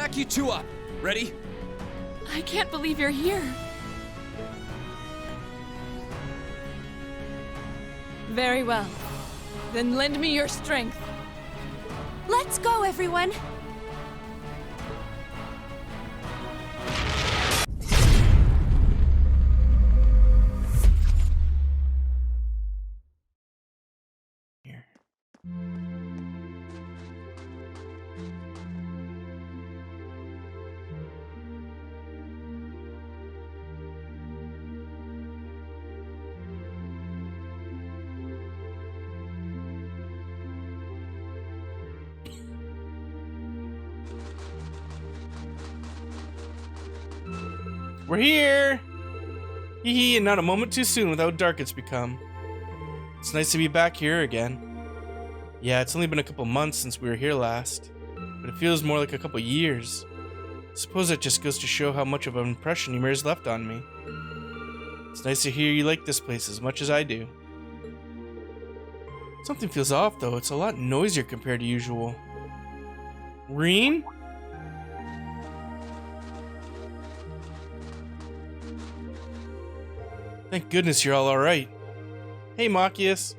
back you two up. Ready? I can't believe you're here. Very well. Then lend me your strength. Let's go, everyone! We're here! Hee hee, and not a moment too soon with how dark it's become. It's nice to be back here again. Yeah, it's only been a couple months since we were here last, but it feels more like a couple years. Suppose that just goes to show how much of an impression Ymir's left on me. It's nice to hear you like this place as much as I do. Something feels off though, it's a lot noisier compared to usual. Reen? Thank goodness you're all alright. Hey, Machias.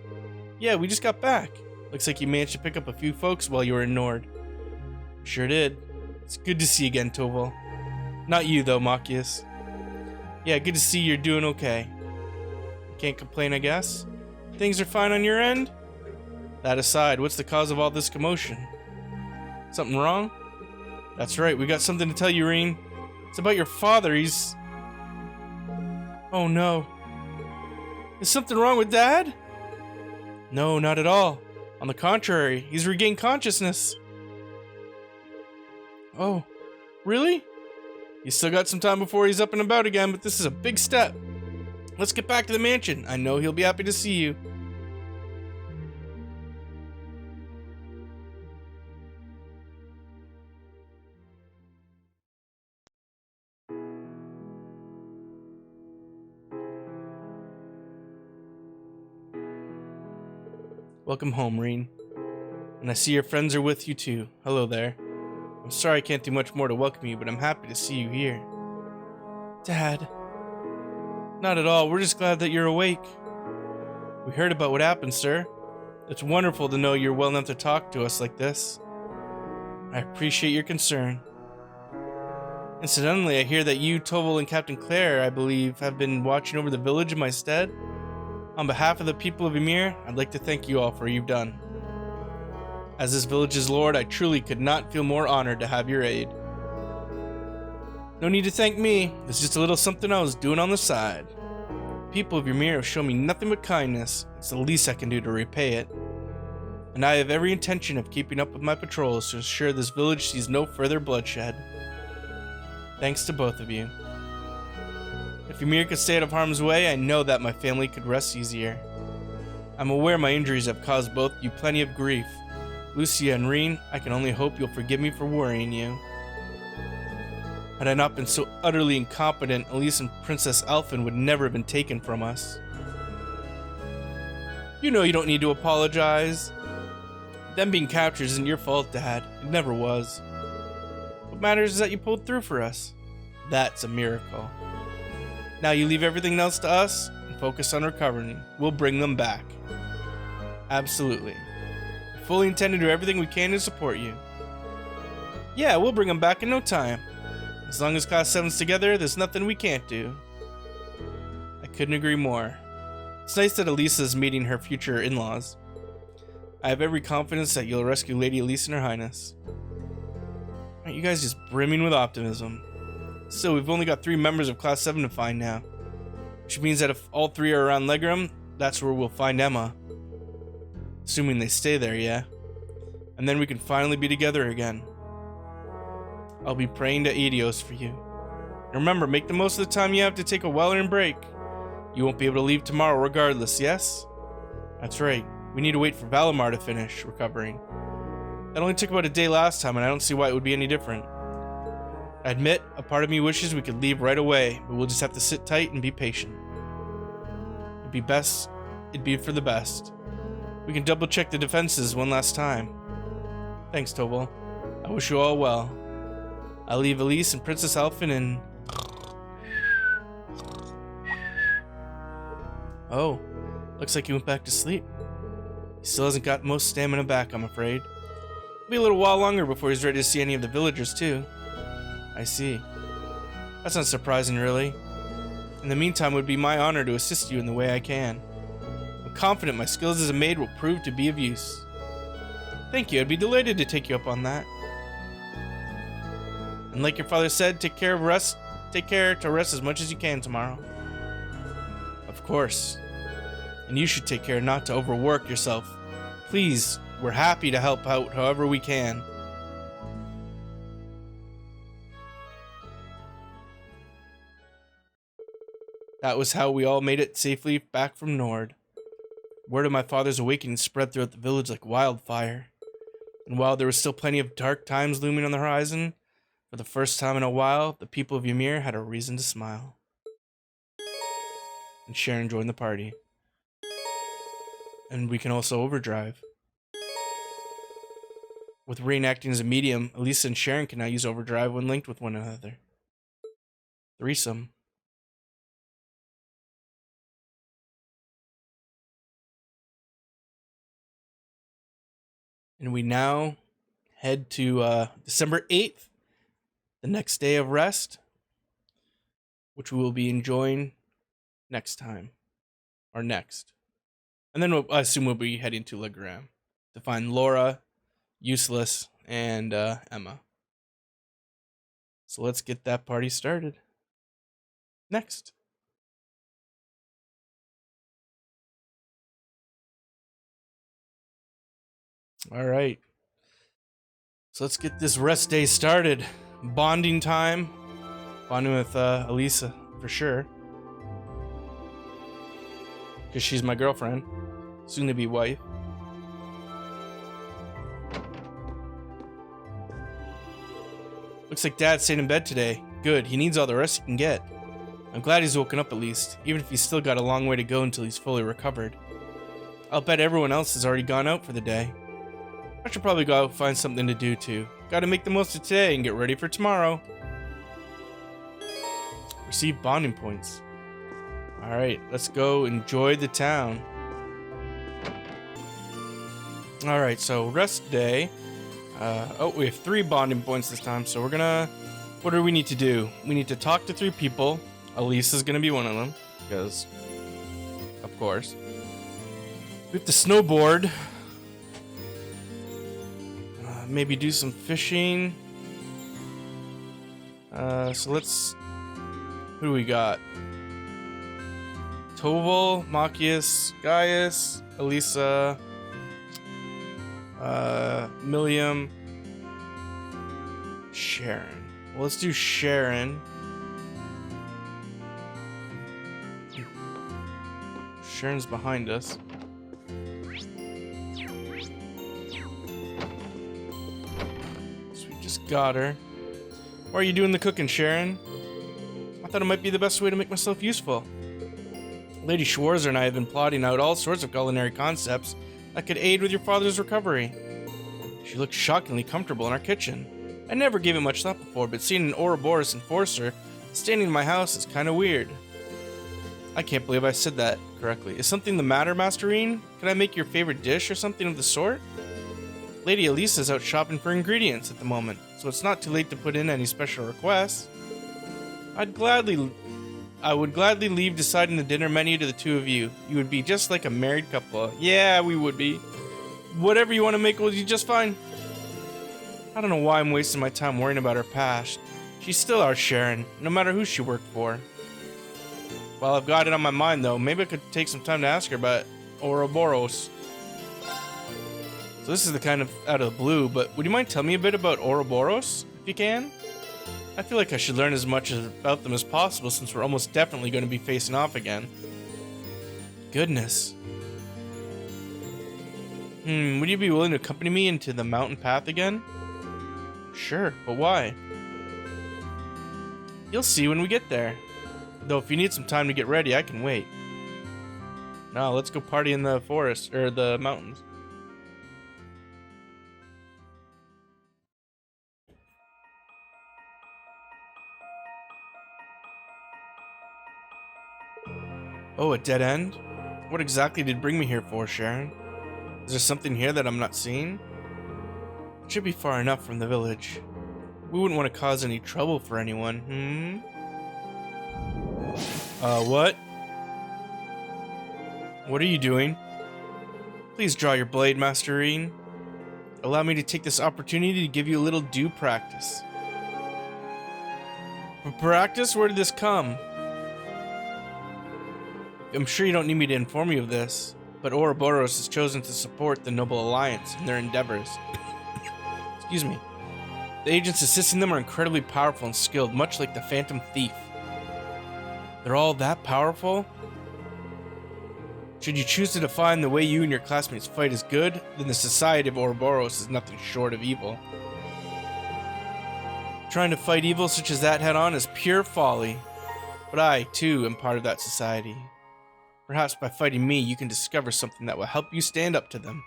Yeah, we just got back. Looks like you managed to pick up a few folks while you were in Nord. Sure did. It's good to see you again, Toval. Not you, though, Machias. Yeah, good to see you're doing okay. Can't complain, I guess. Things are fine on your end? That aside, what's the cause of all this commotion? Something wrong? That's right, we got something to tell you, Reen. It's about your father, he's... Oh no. Is something wrong with Dad? No, not at all. On the contrary, he's regained consciousness. Oh, really? He's still got some time before he's up and about again, but this is a big step. Let's get back to the mansion. I know he'll be happy to see you. Welcome home, Reen. And I see your friends are with you too. Hello there. I'm sorry I can't do much more to welcome you, but I'm happy to see you here. Dad. Not at all. We're just glad that you're awake. We heard about what happened, sir. It's wonderful to know you're well enough to talk to us like this. I appreciate your concern. Incidentally, I hear that you, Toval, and Captain Claire, I believe, have been watching over the village in my stead. On behalf of the people of Ymir, I'd like to thank you all for what you've done. As this village's lord, I truly could not feel more honored to have your aid. No need to thank me. It's just a little something I was doing on the side. The people of Ymir have shown me nothing but kindness. It's the least I can do to repay it. And I have every intention of keeping up with my patrols to ensure this village sees no further bloodshed. Thanks to both of you. If Ymir could stay out of harm's way, I know that my family could rest easier. I'm aware my injuries have caused both you plenty of grief. Lucia and Reen, I can only hope you'll forgive me for worrying you. Had I not been so utterly incompetent, Alisa and Princess Elfin would never have been taken from us. You know you don't need to apologize. Them being captured isn't your fault, Dad. It never was. What matters is that you pulled through for us. That's a miracle. Now you leave everything else to us and focus on recovering. We'll bring them back. Absolutely. We fully intend to do everything we can to support you. Yeah, we'll bring them back in no time. As long as Class 7's together, there's nothing we can't do. I couldn't agree more. It's nice that Alisa is meeting her future in-laws. I have every confidence that you'll rescue Lady Alisa and Her Highness. Aren't you guys just brimming with optimism? Still, we've only got 3 members of Class 7 to find now. Which means that if all 3 are around Legram, that's where we'll find Emma. Assuming they stay there, yeah? And then we can finally be together again. I'll be praying to Eidos for you. And remember, make the most of the time you have to take a well-earned break. You won't be able to leave tomorrow regardless, yes? That's right. We need to wait for Valimar to finish recovering. That only took about a day last time, and I don't see why it would be any different. I admit, a part of me wishes we could leave right away, but we'll just have to sit tight and be patient. It'd be for the best. We can double check the defenses one last time. Thanks, Toval. I wish you all well. I'll leave Elise and Princess Elfin and... Oh, looks like he went back to sleep. He still hasn't got most stamina back, I'm afraid. It'll be a little while longer before he's ready to see any of the villagers, too. I see. That's not surprising, really. In the meantime, it would be my honor to assist you in the way I can. I'm confident my skills as a maid will prove to be of use. Thank you, I'd be delighted to take you up on that. And like your father said, take care to rest as much as you can tomorrow. Of course. And you should take care not to overwork yourself. Please, we're happy to help out however we can. That was how we all made it safely back from Nord. Word of my father's awakening spread throughout the village like wildfire. And while there was still plenty of dark times looming on the horizon, for the first time in a while, the people of Ymir had a reason to smile. And Sharon joined the party. And we can also overdrive. With Rain acting as a medium, Alisa and Sharon can now use overdrive when linked with one another. Threesome. And we now head to December 8th, the next day of rest, which we will be enjoying next time, or next. And then I assume we'll be heading to Legram to find Laura, Useless, and Emma. So let's get that party started. Next. All right. So let's get this rest day started. Bonding time. Bonding with Alisa, for sure. Because she's my girlfriend. Soon to be wife. Looks like Dad's staying in bed today. Good, he needs all the rest he can get. I'm glad he's woken up at least, even if he's still got a long way to go until he's fully recovered. I'll bet everyone else has already gone out for the day. I should probably go out and find something to do too. Gotta make the most of today and get ready for tomorrow. Receive bonding points. Alright, let's go enjoy the town. Alright, so rest day. We have 3 bonding points this time, so we're gonna... What do we need to do? We need to talk to 3 people. Alisa's gonna be one of them, because... Of course. We have to snowboard. Maybe do some fishing. So let's... Who do we got? Toval, Machias, Gaius, Alisa, Milliam, Sharon. Well, let's do Sharon. Sharon's behind us. So we just got her. Why are you doing the cooking, Sharon? I thought it might be the best way to make myself useful. Lady Schwarzer and I have been plotting out all sorts of culinary concepts that could aid with your father's recovery. She looks shockingly comfortable in our kitchen. I never gave it much thought before, but seeing an Ouroboros enforcer standing in my house is kind of weird. I can't believe I said that correctly. Is something the matter, Masterine? Can I make your favorite dish or something of the sort? Lady Alisa's out shopping for ingredients at the moment, so it's not too late to put in any special requests. I would gladly leave deciding the dinner menu to the 2 of you. You would be just like a married couple. Yeah, we would be. Whatever you want to make will be just fine. I don't know why I'm wasting my time worrying about her past. She's still our Sharon, no matter who she worked for. While I've got it on my mind, though, maybe I could take some time to ask her about Ouroboros. So this is the kind of out of the blue, but would you mind telling me a bit about Ouroboros, if you can? I feel like I should learn as much about them as possible since we're almost definitely going to be facing off again. Goodness. Would you be willing to accompany me into the mountain path again? Sure, but why? You'll see when we get there. Though if you need some time to get ready, I can wait. No, let's go party in the forest, or the mountains. Oh, a dead end? What exactly did bring me here for, Sharon? Is there something here that I'm not seeing? It should be far enough from the village. We wouldn't want to cause any trouble for anyone, what? What are you doing? Please draw your blade, Master Rean. Allow me to take this opportunity to give you a little due practice. Practice? Where did this come? I'm sure you don't need me to inform you of this, but Ouroboros has chosen to support the Noble Alliance in their endeavors. Excuse me. The agents assisting them are incredibly powerful and skilled, much like the Phantom Thief. They're all that powerful? Should you choose to define the way you and your classmates fight as good, then the society of Ouroboros is nothing short of evil. Trying to fight evil such as that head-on is pure folly, but I, too, am part of that society. Perhaps by fighting me, you can discover something that will help you stand up to them.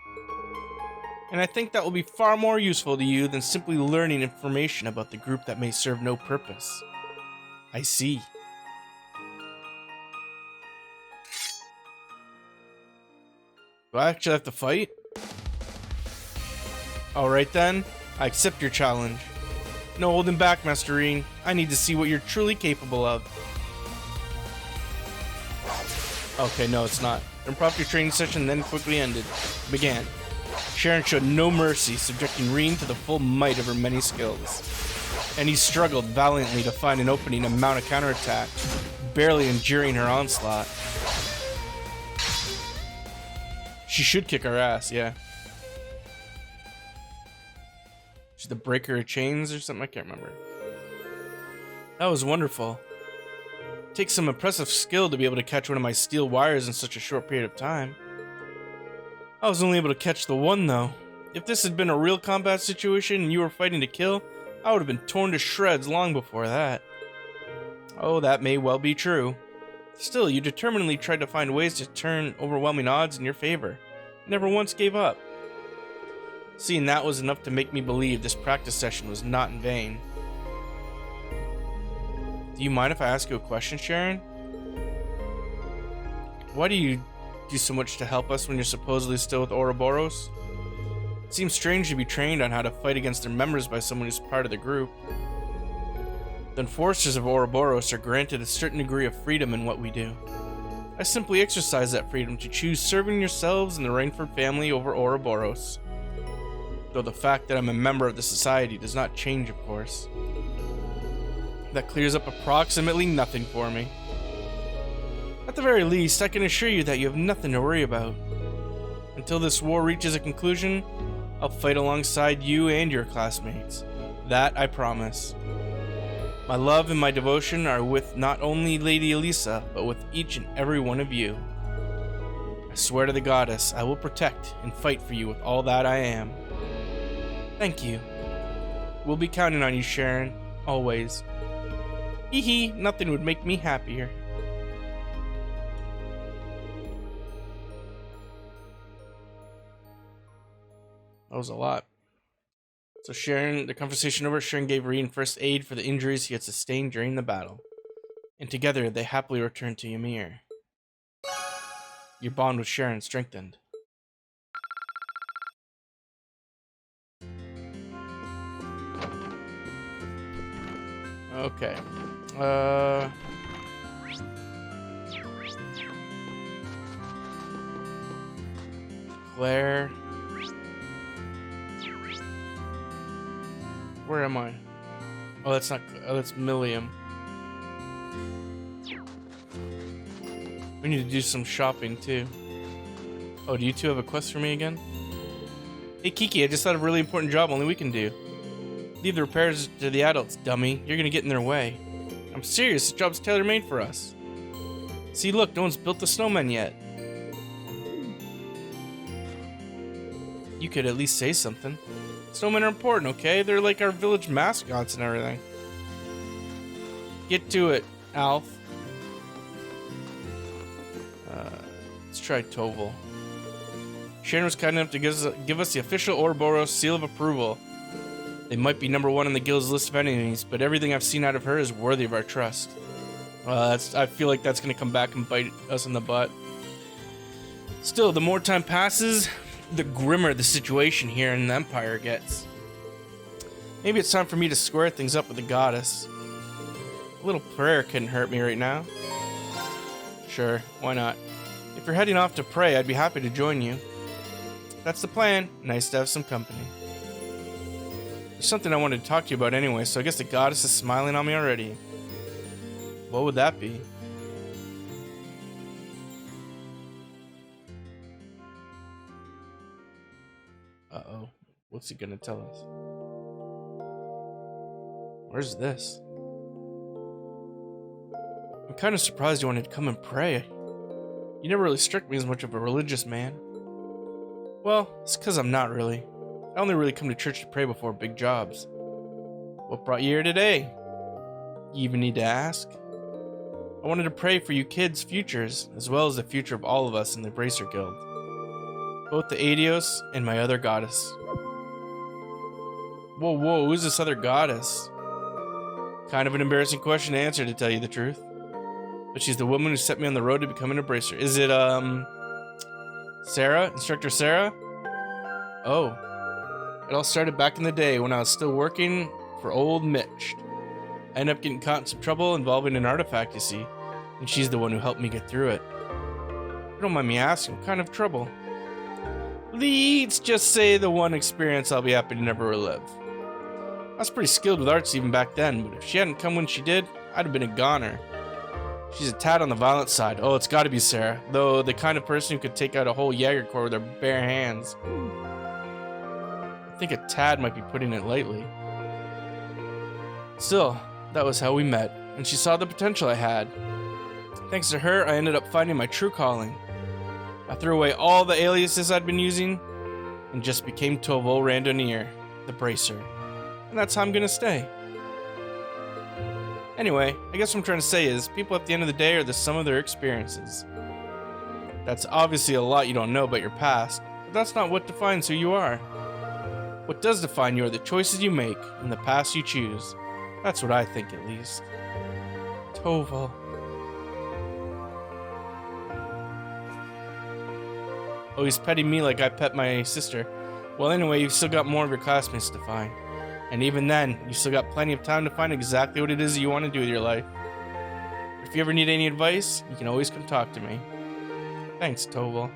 And I think that will be far more useful to you than simply learning information about the group that may serve no purpose. I see. Do I actually have to fight? Alright then, I accept your challenge. No holding back, Master Rean. I need to see what you're truly capable of. Okay, no, it's not. Impromptu training session then quickly began. Sharon showed no mercy, subjecting Rean to the full might of her many skills. And he struggled valiantly to find an opening to mount a counterattack, barely enduring her onslaught. She should kick our ass, yeah. She's the breaker of chains or something, I can't remember. That was wonderful. It takes some impressive skill to be able to catch one of my steel wires in such a short period of time. I was only able to catch the one though. If this had been a real combat situation and you were fighting to kill, I would have been torn to shreds long before that. Oh, that may well be true. Still, you determinedly tried to find ways to turn overwhelming odds in your favor. You never once gave up. Seeing that was enough to make me believe this practice session was not in vain. Do you mind if I ask you a question, Sharon? Why do you do so much to help us when you're supposedly still with Ouroboros? It seems strange to be trained on how to fight against their members by someone who's part of the group. The enforcers of Ouroboros are granted a certain degree of freedom in what we do. I simply exercise that freedom to choose serving yourselves and the Rainford family over Ouroboros. Though the fact that I'm a member of the society does not change, of course. That clears up approximately nothing for me. At the very least, I can assure you that you have nothing to worry about. Until this war reaches a conclusion, I'll fight alongside you and your classmates. That I promise. My love and my devotion are with not only Lady Alisa, but with each and every one of you. I swear to the goddess, I will protect and fight for you with all that I am. Thank you. We'll be counting on you, Sharon. Always. Hee hee, nothing would make me happier. That was a lot. So Sharon, the conversation over, Sharon gave Rean first aid for the injuries he had sustained during the battle. And together, they happily returned to Ymir. Your bond with Sharon strengthened. Okay. Claire. Where am I? Oh, that's not. Oh, that's Milliam. We need to do some shopping too. Oh, do you two have a quest for me again? Hey Kiki, I just had a really important job only we can do. Leave the repairs to the adults, dummy. You're gonna get in their way. I'm serious, this job's tailor-made for us. See, look, no one's built the snowman yet. You could at least say something. Snowmen are important, okay? They're like our village mascots and everything. Get to it, Alf. Let's try Toval. Sharon was kind enough to give us the official Ouroboros seal of approval. They might be #1 on the guild's list of enemies, but everything I've seen out of her is worthy of our trust. I feel like that's gonna come back and bite us in the butt. Still, the more time passes, the grimmer the situation here in the Empire gets. Maybe it's time for me to square things up with the goddess. A little prayer couldn't hurt me right now. Sure, why not? If you're heading off to pray, I'd be happy to join you. That's the plan. Nice to have some company. There's something I wanted to talk to you about anyway, so I guess the goddess is smiling on me already. What would that be? Uh-oh. What's he gonna tell us? Where's this? I'm kind of surprised you wanted to come and pray. You never really struck me as much of a religious man. Well, it's because I'm not really. I only really come to church to pray before big jobs. What brought you here today? You even need to ask? I wanted to pray for you kids' futures, as well as the future of all of us in the Bracer Guild. Both the Adios and my other goddess. Whoa, who's this other goddess? Kind of an embarrassing question to answer, to tell you the truth. But she's the woman who set me on the road to becoming a bracer. Is it, Sarah? Instructor Sarah? Oh. It all started back in the day when I was still working for old Mitch. I ended up getting caught in some trouble involving an artifact, you see. And she's the one who helped me get through it. You don't mind me asking, what kind of trouble? Let's just say the one experience I'll be happy to never relive. I was pretty skilled with arts even back then, but if she hadn't come when she did, I'd have been a goner. She's a tad on the violent side. Oh, it's gotta be Sarah. Though the kind of person who could take out a whole Jaeger Corps with her bare hands. I think a tad might be putting it lightly. Still, that was how we met, and she saw the potential I had. Thanks to her, I ended up finding my true calling. I threw away all the aliases I'd been using, and just became Toval Randonnier, the Bracer. And that's how I'm gonna stay. Anyway, I guess what I'm trying to say is, people at the end of the day are the sum of their experiences. That's obviously a lot you don't know about your past, but that's not what defines who you are. What does define you are the choices you make, and the paths you choose. That's what I think, at least. Toval. Oh, he's petting me like I pet my sister. Well, anyway, you've still got more of your classmates to find. And even then, you've still got plenty of time to find exactly what it is that you want to do with your life. If you ever need any advice, you can always come talk to me. Thanks, Toval.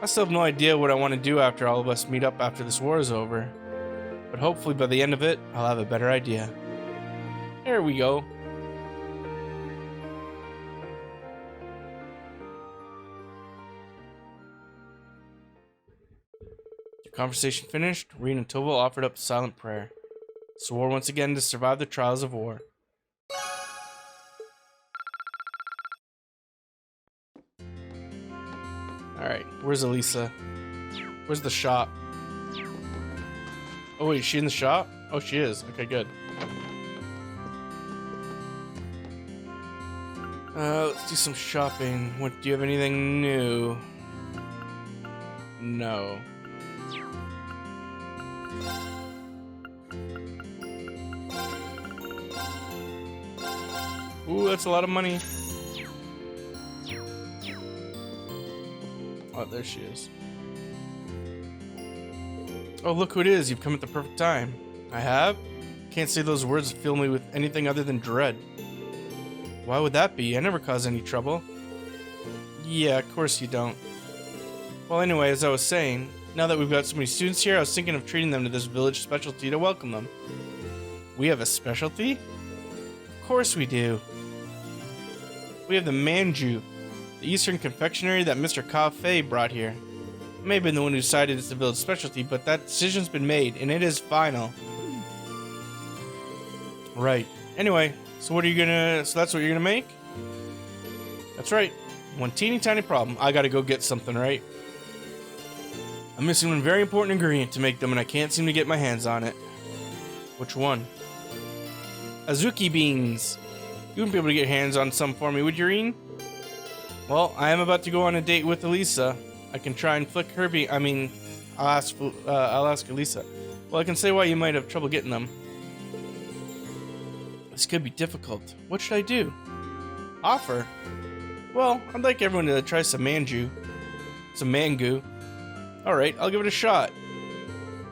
I still have no idea what I want to do after all of us meet up after this war is over. But hopefully by the end of it, I'll have a better idea. There we go. Conversation finished, Rean and Toval offered up a silent prayer. Swore once again to survive the trials of war. Alright, where's Alisa? Where's the shop? Oh wait, is she in the shop? Oh, she is. Okay, good. Let's do some shopping. What, do you have anything new? No. Ooh, that's a lot of money. Oh, there she is. Oh, look who it is. You've come at the perfect time. I have? Can't say those words fill me with anything other than dread. Why would that be? I never cause any trouble. Yeah, of course you don't. Well, anyway, as I was saying, now that we've got so many students here, I was thinking of treating them to this village specialty to welcome them. We have a specialty? Of course we do. We have the manju, the Eastern confectionery that Mr. Cafe brought here. I may have been the one who decided it's the village specialty, but that decision's been made, and it is final. Right. Anyway, so that's what you're gonna make? That's right. One teeny tiny problem. I gotta go get something, right? I'm missing one very important ingredient to make them, and I can't seem to get my hands on it. Which one? Azuki beans. You wouldn't be able to get hands on some for me, would you, Rean? Well, I am about to go on a date with Alisa. I can try and flick her I'll ask Alisa. Well, I can say why you might have trouble getting them. This could be difficult. What should I do? Offer? Well, I'd like everyone to try some manju. Some mango. Alright, I'll give it a shot.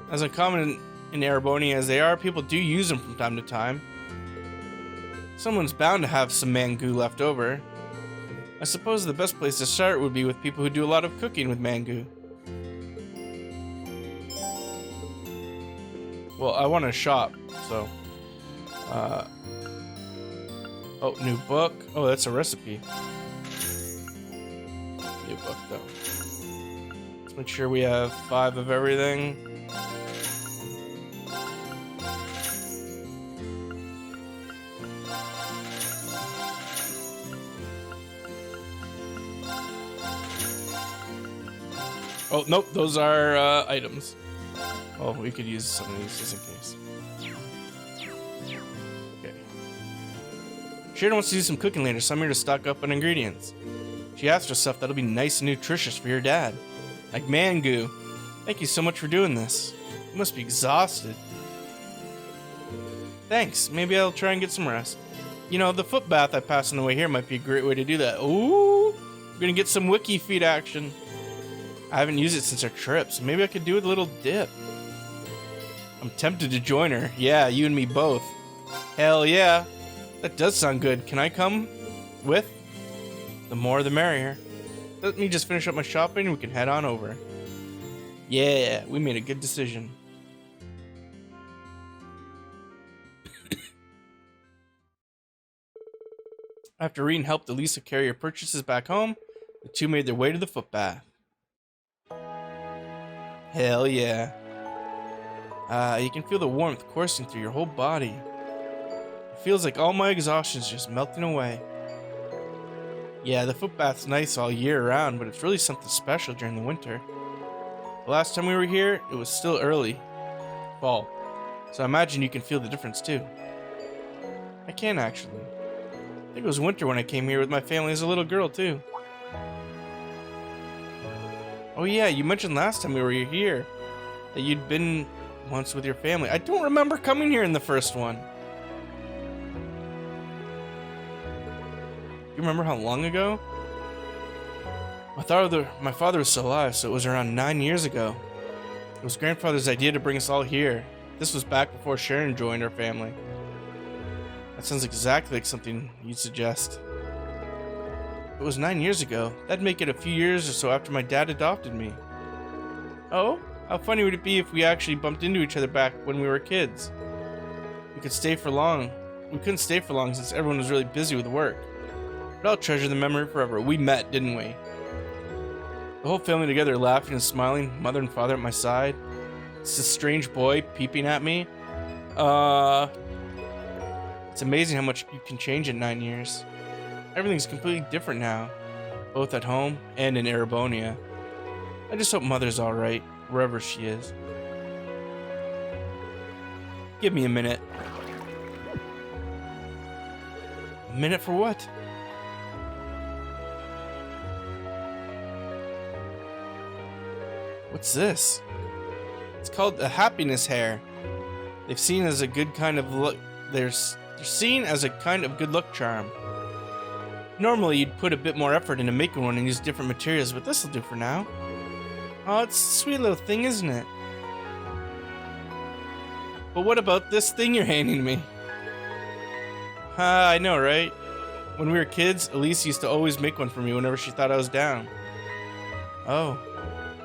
As uncommon in Erebonia as they are, people do use them from time to time. Someone's bound to have some mango left over. I suppose the best place to start would be with people who do a lot of cooking with mango. Well, I want to shop, so... oh, new book. Oh, that's a recipe. New book, though. Let's make sure we have 5 of everything. Oh, nope, those are items. Oh, we could use some of these just in case. Okay. Sharon wants to do some cooking later, so I'm here to stock up on ingredients. She asked for stuff that'll be nice and nutritious for your dad. Like mango. Thank you so much for doing this. You must be exhausted. Thanks. Maybe I'll try and get some rest. You know, the foot bath I passed on the way here might be a great way to do that. Ooh! We're gonna get some wiki feet action. I haven't used it since our trip, so maybe I could do a little dip. I'm tempted to join her. Yeah, you and me both. Hell yeah. That does sound good. Can I come with? The more the merrier. Let me just finish up my shopping and we can head on over. Yeah, we made a good decision. After Rean helped Alisa carry her purchases back home, the two made their way to the foot bath. Hell yeah. You can feel the warmth coursing through your whole body. It feels like all my exhaustion is just melting away. Yeah, the foot bath's nice all year round, but it's really something special during the winter. The last time we were here, it was still early fall, so I imagine you can feel the difference too. I can actually. I think it was winter when I came here with my family as a little girl too. Oh yeah, you mentioned last time we were here that you'd been once with your family. I don't remember coming here in the first one. You remember how long ago? My father was still alive, so it was around 9 years ago. It was grandfather's idea to bring us all here. This was back before Sharon joined our family. That sounds exactly like something you'd suggest. It was 9 years ago. That'd make it a few years or so after my dad adopted me. Oh? How funny would it be if we actually bumped into each other back when we were kids? We couldn't stay for long since everyone was really busy with work. But I'll treasure the memory forever. We met, didn't we? The whole family together laughing and smiling, mother and father at my side. It's this strange boy peeping at me. It's amazing how much you can change in 9 years. Everything's completely different now, both at home and in Erebonia. I just hope Mother's alright, wherever she is. Give me a minute. A minute for what? What's this? It's called a happiness hair. They're seen as a good kind of look. They're seen as a kind of good luck charm. Normally, you'd put a bit more effort into making one and use different materials, but this'll do for now. Oh, it's a sweet little thing, isn't it? But what about this thing you're handing me? I know, right? When we were kids, Alisa used to always make one for me whenever she thought I was down. Oh.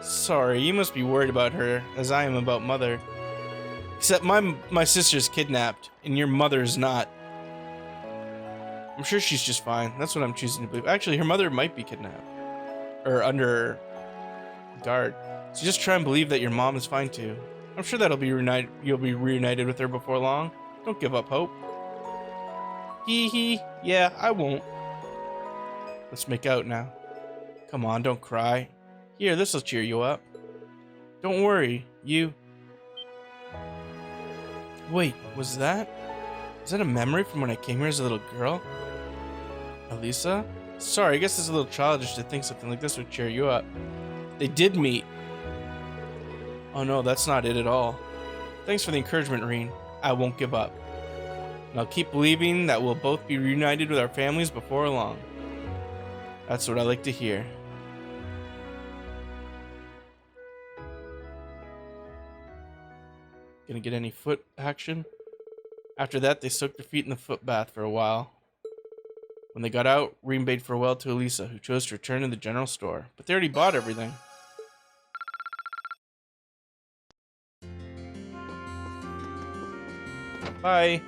Sorry, you must be worried about her, as I am about Mother. Except my sister's kidnapped, and your mother's not. I'm sure she's just fine. That's what I'm choosing to believe. Actually, her mother might be kidnapped. Or under guard. So just try and believe that your mom is fine too. I'm sure that'll be reunited. You'll be reunited with her before long. Don't give up hope. Hee hee. Yeah, I won't. Let's make out now. Come on, don't cry. Here, this'll cheer you up. Don't worry, you... Wait, was that a memory from when I came here as a little girl? Alisa? Sorry, I guess it's a little childish to think something like this would cheer you up. They did meet. Oh no, that's not it at all. Thanks for the encouragement, Rean. I won't give up. And I'll keep believing that we'll both be reunited with our families before long. That's what I like to hear. Gonna get any foot action? After that, they soaked their feet in the foot bath for a while. When they got out, Reem bade farewell to Alisa, who chose to return to the general store. But they already bought everything. Bye.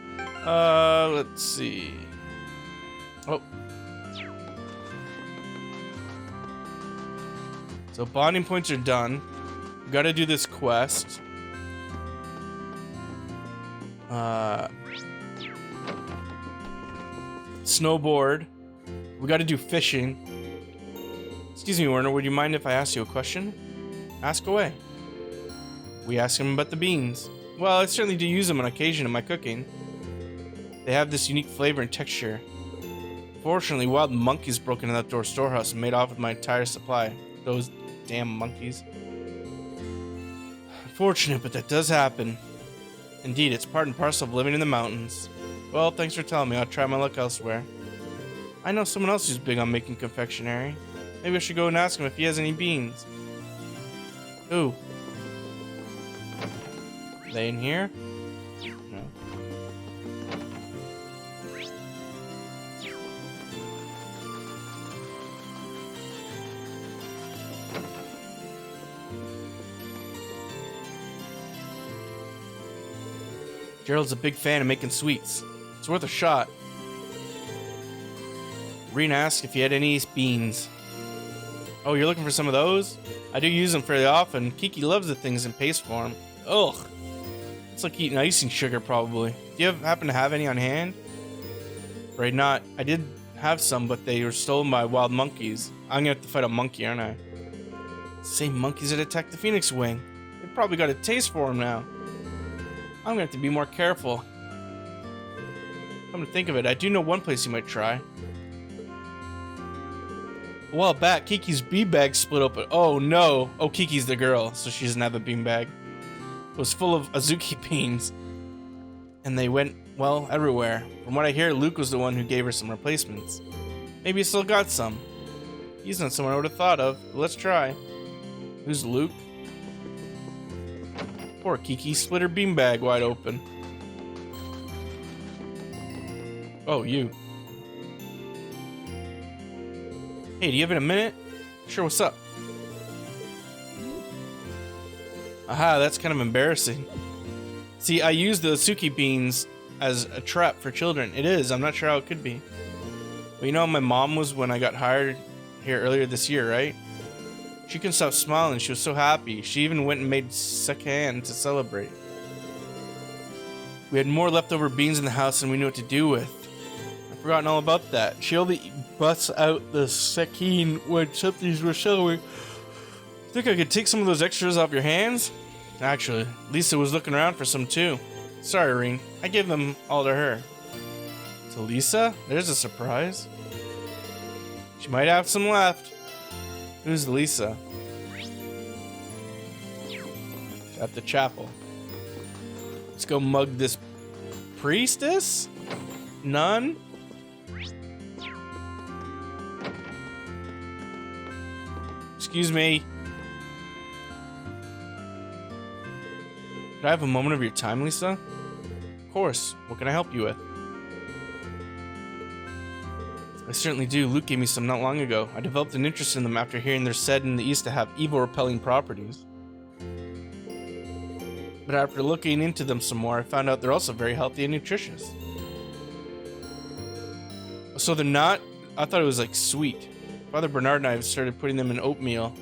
Let's see. Oh. So bonding points are done. We gotta do this quest. Snowboard. We gotta do fishing. Excuse me, Werner, would you mind if I ask you a question? Ask away. We ask him about the beans. Well, I certainly do use them on occasion in my cooking. They have this unique flavor and texture. Fortunately, wild monkeys broke into that door storehouse and made off with my entire supply. Those damn monkeys. Unfortunate, but that does happen. Indeed, it's part and parcel of living in the mountains. Well, thanks for telling me. I'll try my luck elsewhere. I know someone else who's big on making confectionery. Maybe I should go and ask him if he has any beans. Who? Are they in here? No. Gerald's a big fan of making sweets. It's worth a shot. Rena asked if you had any beans. Oh, you're looking for some of those? I do use them fairly often. Kiki loves the things in paste form. Ugh. It's like eating icing sugar, probably. Do you happen to have any on hand? Right, not. I did have some, but they were stolen by wild monkeys. I'm gonna have to fight a monkey, aren't I? Same monkeys that attacked the Phoenix Wing. They probably got a taste for them now. I'm gonna have to be more careful. Come to think of it, I do know one place you might try. A while back, Kiki's beanbag split open. Oh no! Oh, Kiki's the girl, so she doesn't have a beanbag. It was full of Azuki beans. And they went, well, everywhere. From what I hear, Luke was the one who gave her some replacements. Maybe he still got some. He's not someone I would have thought of, but let's try. Who's Luke? Poor Kiki split her beanbag wide open. Oh, you. Hey, do you have a minute? Sure, what's up? Aha, that's kind of embarrassing. See, I used the Azuki beans as a trap for children. It is, I'm not sure how it could be. Well, you know how my mom was when I got hired here earlier this year, right? She couldn't stop smiling, she was so happy. She even went and made sake to celebrate. We had more leftover beans in the house than we knew what to do with. I've forgotten all about that. She only busts out the sake when something's were showing. Think I could take some of those extras off your hands? Actually, Lisa was looking around for some too. Sorry, Reen. I gave them all to her. To Lisa? There's a surprise. She might have some left. Who's Lisa? At the chapel. Let's go mug this priestess? Nun? Excuse me. Could I have a moment of your time, Lisa? Of course. What can I help you with? I certainly do. Luke gave me some not long ago. I developed an interest in them after hearing they're said in the East to have evil-repelling properties. But after looking into them some more, I found out they're also very healthy and nutritious. So they're not? I thought it was like sweet. Father Bernard and I have started putting them in oatmeal.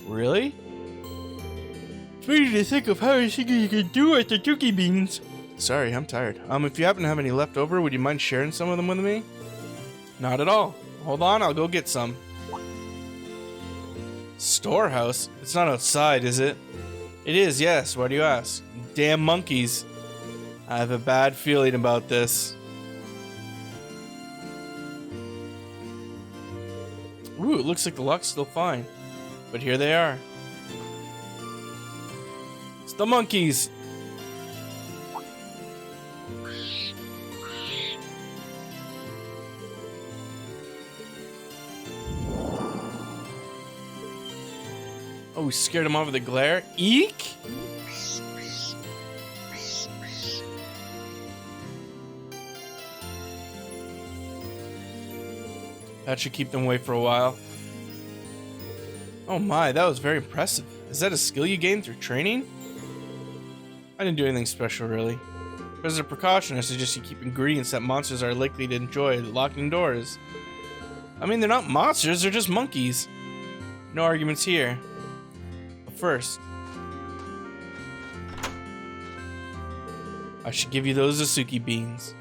Really? It's funny to think of how you could do with the Azuki beans. Sorry, I'm tired. If you happen to have any left over, would you mind sharing some of them with me? Not at all. Hold on, I'll go get some. Storehouse? It's not outside, is it? It is, yes. Why do you ask? Damn monkeys. I have a bad feeling about this. Ooh, it looks like the lock's still fine. But here they are. It's the monkeys! Oh, we scared him off with the glare. Eek! That should keep them away for a while. Oh my, that was very impressive. Is that a skill you gained through training? I didn't do anything special, really. But as a precaution, I suggest you keep ingredients that monsters are likely to enjoy locking doors. I mean, they're not monsters, they're just monkeys. No arguments here. But first, I should give you those Azuki beans.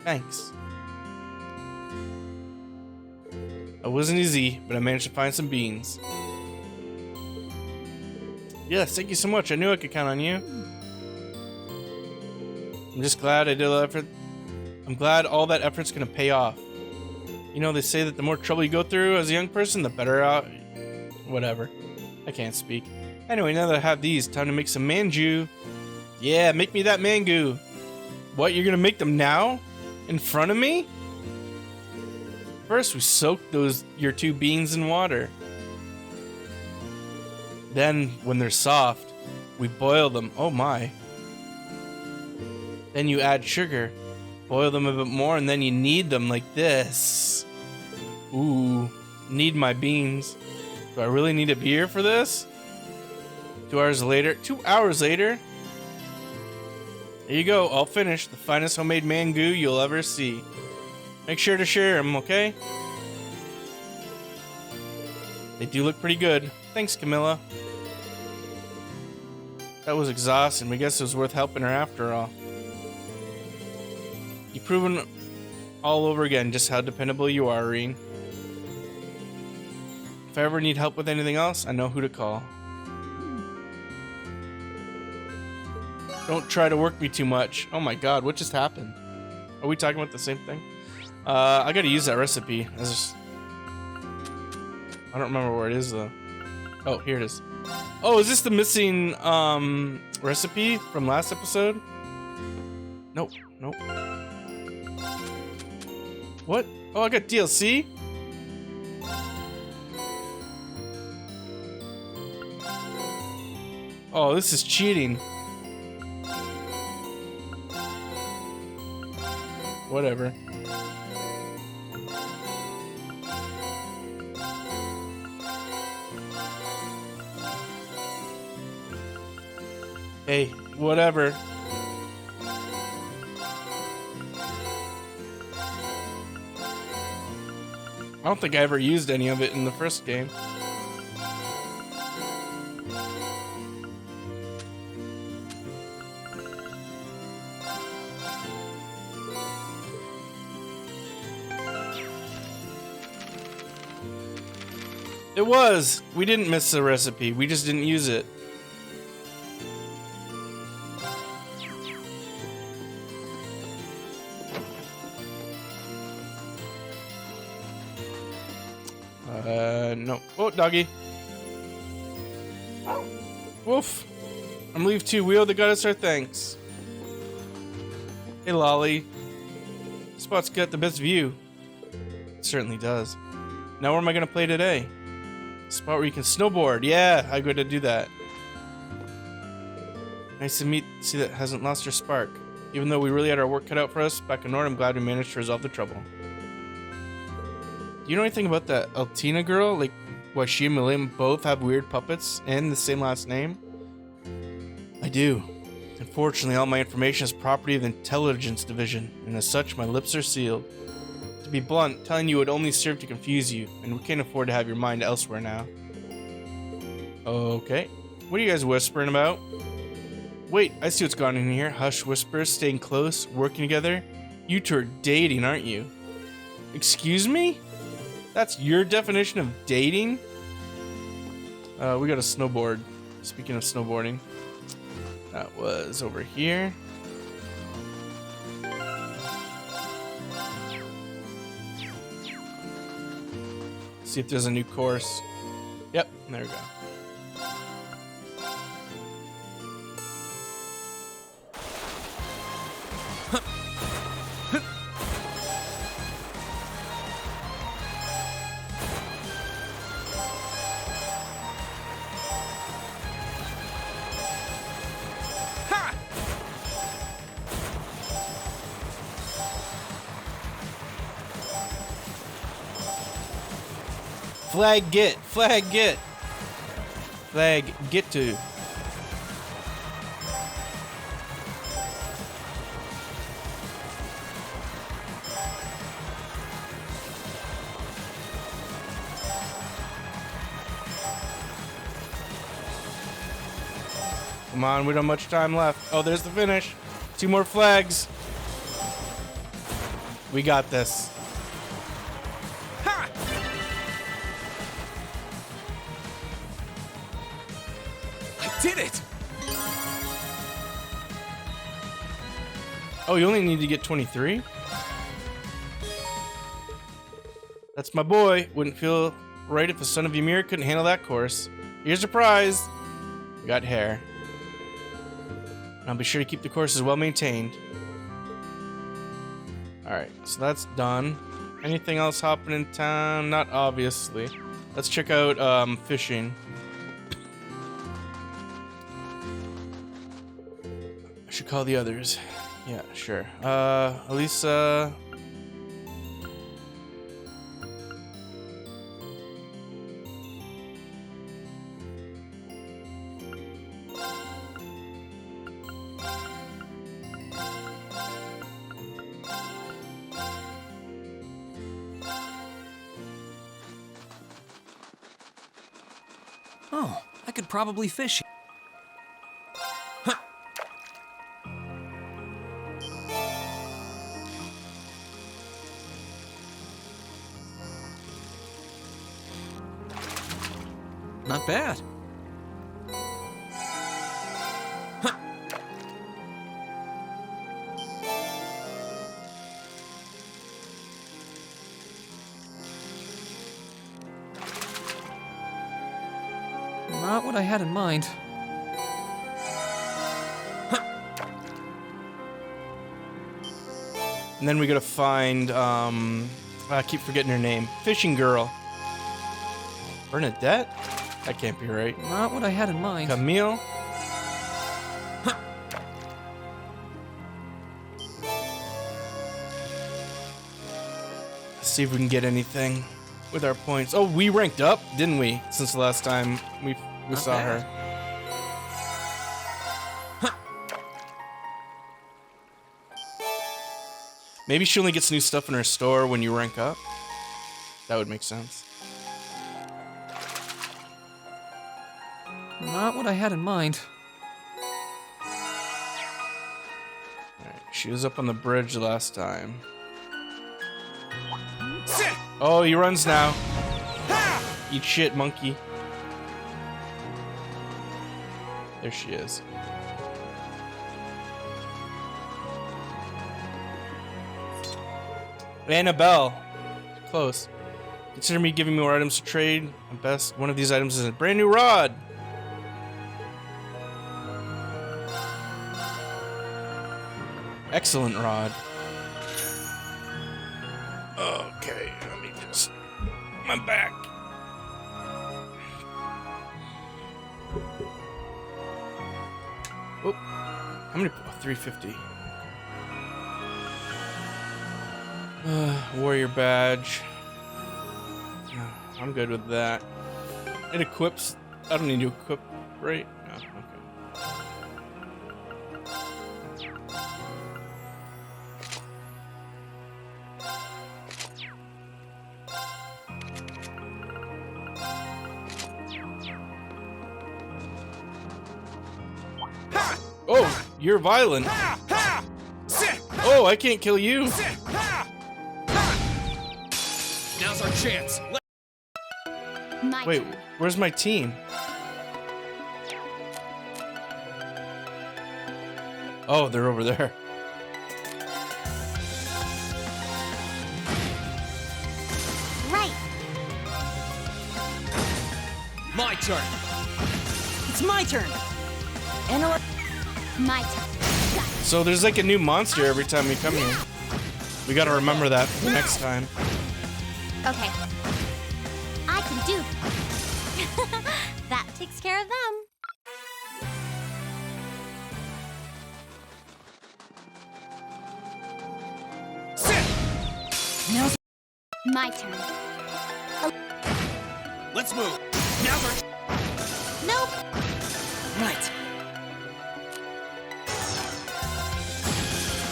Thanks. It wasn't easy, but I managed to find some beans. Yes, thank you so much. I knew I could count on you. I'm just glad I did all that effort. I'm glad all that effort's gonna pay off. You know, they say that the more trouble you go through as a young person, the better out. Whatever. I can't speak. Anyway, now that I have these, time to make some manju. Yeah, make me that mango. What, you're gonna make them now? In front of me? First, we soak your 2 beans in water. Then, when they're soft, we boil them. Oh my. Then you add sugar. Boil them a bit more, and then you knead them like this. Ooh, knead my beans. Do I really need a beer for this? 2 hours later. 2 hours later? There you go, all finished. The finest homemade mango you'll ever see. Make sure to share them, okay? They do look pretty good. Thanks, Camilla. That was exhausting. I guess it was worth helping her after all. You've proven all over again just how dependable you are, Rean. If I ever need help with anything else, I know who to call. Don't try to work me too much. Oh my god, what just happened? Are we talking about the same thing? I gotta use that recipe. I don't remember where it is though. Oh, here it is. Oh, is this the missing recipe from last episode? Nope, nope. What? Oh, I got DLC? Oh, this is cheating. Whatever. Hey, whatever. I don't think I ever used any of it in the first game. It was. We didn't miss the recipe. We just didn't use it. No. Oh, doggy. Woof. I'm leave too. We owe the goddess our thanks. Hey, Lolly. This spot's got the best view. It certainly does. Now where am I going to play today? A spot where you can snowboard. Yeah, I'm going to do that. Nice to see that hasn't lost her spark. Even though we really had our work cut out for us back in Nord, I'm glad we managed to resolve the trouble. Do you know anything about that Altina girl? Like, why she and Milim both have weird puppets and the same last name? I do. Unfortunately, all my information is property of the Intelligence Division, and as such, my lips are sealed. To be blunt, telling you would only serve to confuse you, and we can't afford to have your mind elsewhere now. Okay. What are you guys whispering about? Wait, I see what's going on in here. Hush whispers, staying close, working together. You two are dating, aren't you? Excuse me? That's your definition of dating? We got a snowboard. Speaking of snowboarding. That was over here. See if there's a new course. Yep, there we go. Flag get. Flag get. Flag get to. Come on, we don't have much time left. Oh, there's the finish. 2 more flags. We got this. Ha! I did it! Oh, you only need to get 23? That's my boy. Wouldn't feel right if a son of Ymir couldn't handle that course. Here's your prize. We got hair. I'll be sure to keep the courses well maintained. Alright, so that's done. Anything else hopping in town? Not obviously. Let's check out fishing. I should call the others. Yeah, sure. Alisa. Oh, I could probably fish. Huh. Not bad. Huh. Not what I had in mind. And then we gotta find, I keep forgetting her name. Fishing girl. Bernadette? That can't be right. Not what I had in mind. Camille? Let's see if we can get anything with our points. Oh, we ranked up, didn't we? Since the last time we Not saw bad. her. Maybe she only gets new stuff in her store when you rank up. That would make sense. Not what I had in mind. Alright, she was up on the bridge last time. Oh, he runs now. Eat shit, monkey. There she is. Annabelle. Close. Consider me giving more items to trade. At best, one of these items is a brand new rod. Excellent rod. Okay, let me just... my back. Oh, how many? Oh, 350. Warrior badge. I'm good with that. It equips. I don't need to equip, right? No, okay. Oh, you're violent. Oh, I can't kill you. Now's our chance. Wait, where's my team? Oh, they're over there. Right. My turn. It's my turn. My turn. So there's like a new monster every time we come here. We gotta remember that for the next time. Okay. I can do that. Takes care of them. Now's my turn. Let's move. Never. Nope. Right.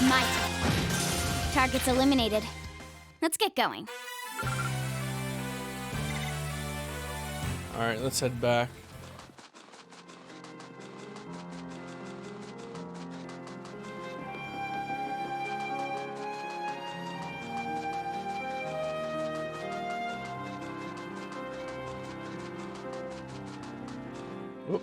My turn. Target's eliminated. Let's get going. Alright, let's head back. Oh.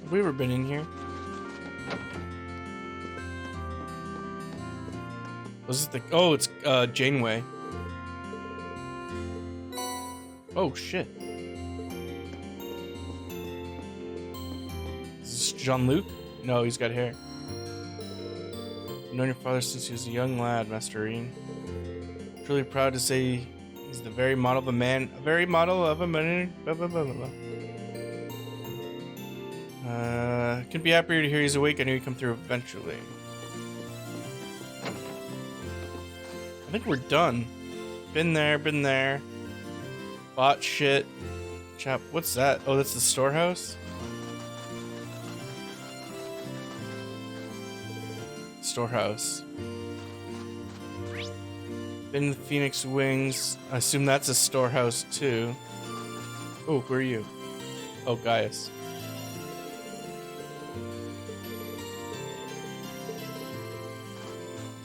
Have we ever been in here? Was it the... Oh, it's Janeway. Oh, shit. Is this Jean-Luc? No, he's got hair. I've known your father since he was a young lad, Master Rein. Truly proud to say he's the very model of a man... A very model of a man... Blah, blah, blah, blah, blah. Couldn't be happier to hear he's awake. I knew he'd come through eventually. I think we're done. Been there. Bought shit. Chap, what's that? Oh, that's the storehouse? Storehouse. Been the Phoenix Wings. I assume that's a storehouse too. Oh, who are you? Oh, Gaius.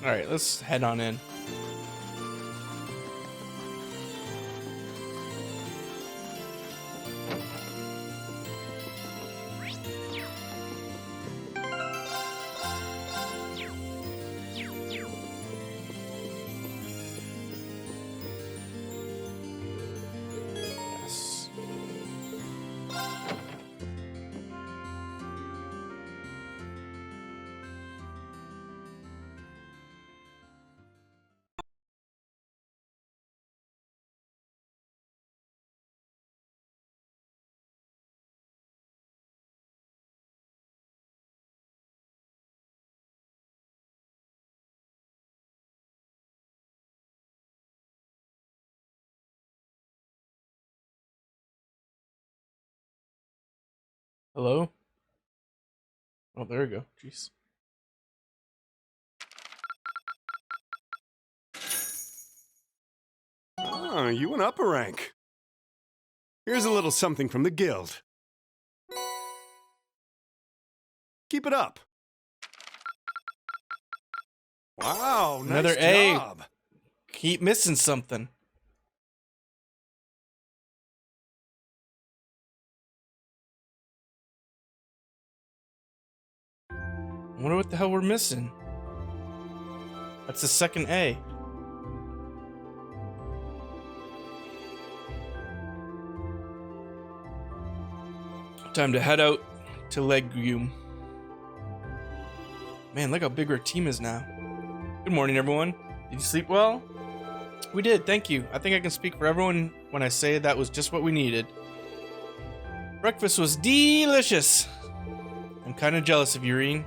Alright, let's head on in. Yes. Hello? Oh, there we go. Jeez. Ah, you went up a rank. Here's a little something from the guild. Keep it up. Wow, Another nice A. job. Keep missing something. I wonder what the hell we're missing. That's the second A. Time to head out to Legram. Man, look how big our team is now. Good morning, everyone. Did you sleep well? We did, thank you. I think I can speak for everyone when I say that was just what we needed. Breakfast was delicious. I'm kind of jealous of you, Rein.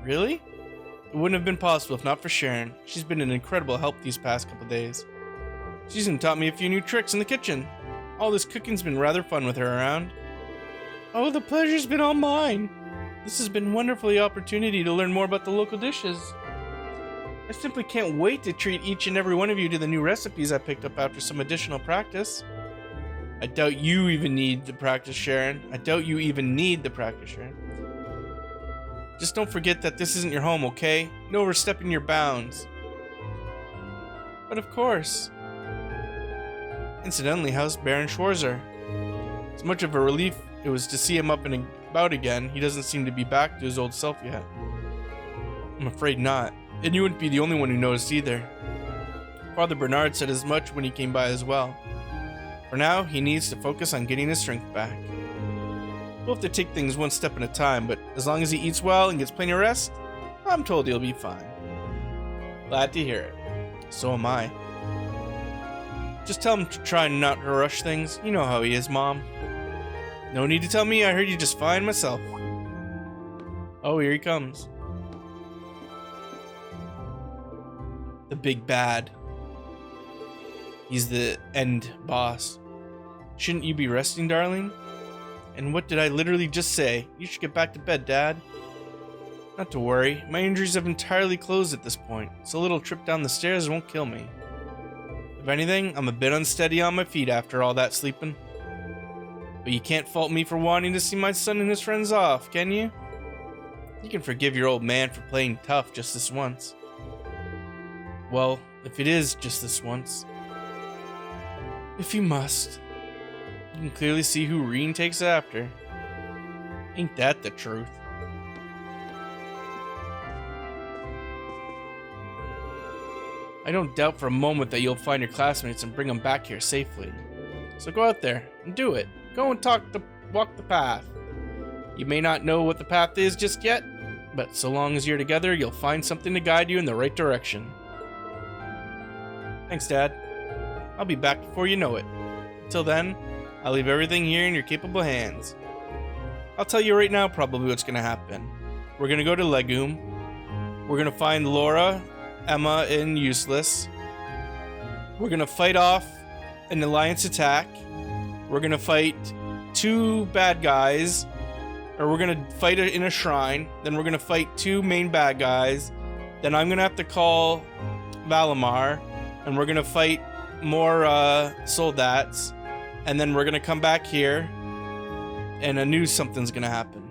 Really? It wouldn't have been possible if not for Sharon. She's been an incredible help these past couple days. She's even taught me a few new tricks in the kitchen. All this cooking's been rather fun with her around. Oh, the pleasure's been all mine. This has been a wonderful opportunity to learn more about the local dishes. I simply can't wait to treat each and every one of you to the new recipes I picked up after some additional practice. I doubt you even need the practice, Sharon. Just don't forget that this isn't your home, okay? No overstepping your bounds. But of course. Incidentally, how's Baron Schwarzer? As much of a relief it was to see him up and about again, he doesn't seem to be back to his old self yet. I'm afraid not. And you wouldn't be the only one who noticed either. Father Bernard said as much when he came by as well. For now, he needs to focus on getting his strength back. We'll have to take things one step at a time, but as long as he eats well and gets plenty of rest, I'm told he'll be fine. Glad to hear it. So am I. Just tell him to try not to rush things. You know how he is, Mom. No need to tell me, I heard you just fine myself. Oh, here he comes. The big bad. He's the end boss. Shouldn't you be resting, darling? And what did I literally just say? You should get back to bed, Dad. Not to worry, my injuries have entirely closed at this point, so a little trip down the stairs won't kill me. If anything, I'm a bit unsteady on my feet after all that sleeping. But you can't fault me for wanting to see my son and his friends off, can you? You can forgive your old man for playing tough just this once. Well, if it is just this once. If you must. You can clearly see who Rean takes after. Ain't that the truth? I don't doubt for a moment that you'll find your classmates and bring them back here safely. So go out there and do it. Go and walk the path. You may not know what the path is just yet, but so long as you're together, you'll find something to guide you in the right direction. Thanks, Dad. I'll be back before you know it. Until then, I'll leave everything here in your capable hands. I'll tell you right now probably what's gonna happen. We're gonna go to Legram. We're gonna find Laura, Emma, and Useless. We're gonna fight off an alliance attack. We're gonna fight 2 bad guys. Or we're gonna fight in a shrine. Then we're gonna fight 2 main bad guys. Then I'm gonna have to call Valimar. And we're gonna fight more soldats. And then we're gonna come back here. And I knew something's gonna happen.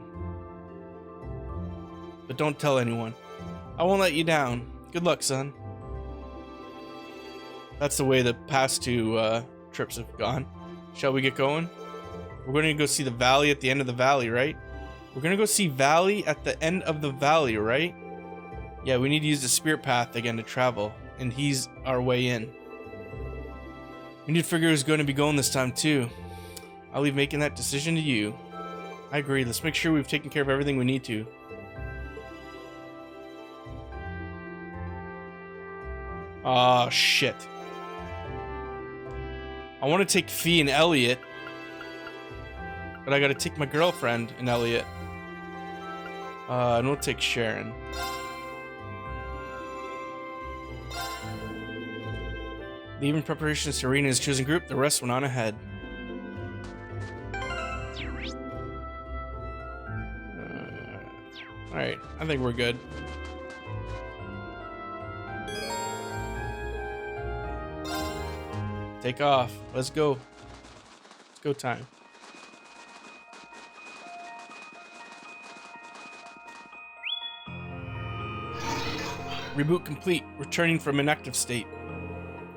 But don't tell anyone. I won't let you down. Good luck, son. That's the way the past 2 trips have gone. Shall we get going? We're going to go see the valley at the end of the valley, right? We're going to go see Valley at the end of the valley, right? Yeah, we need to use the spirit path again to travel. And he's our way in. We need to figure who's going to be going this time, too. I'll leave making that decision to you. I agree. Let's make sure we've taken care of everything we need to. Oh, shit. I want to take Fee and Elliot. But I gotta take my girlfriend and Elliot. And we'll take Sharon. Leaving preparations to Serena's chosen group, the rest went on ahead. Alright, I think we're good. Take off. Let's go. It's go time. Reboot complete. Returning from inactive state.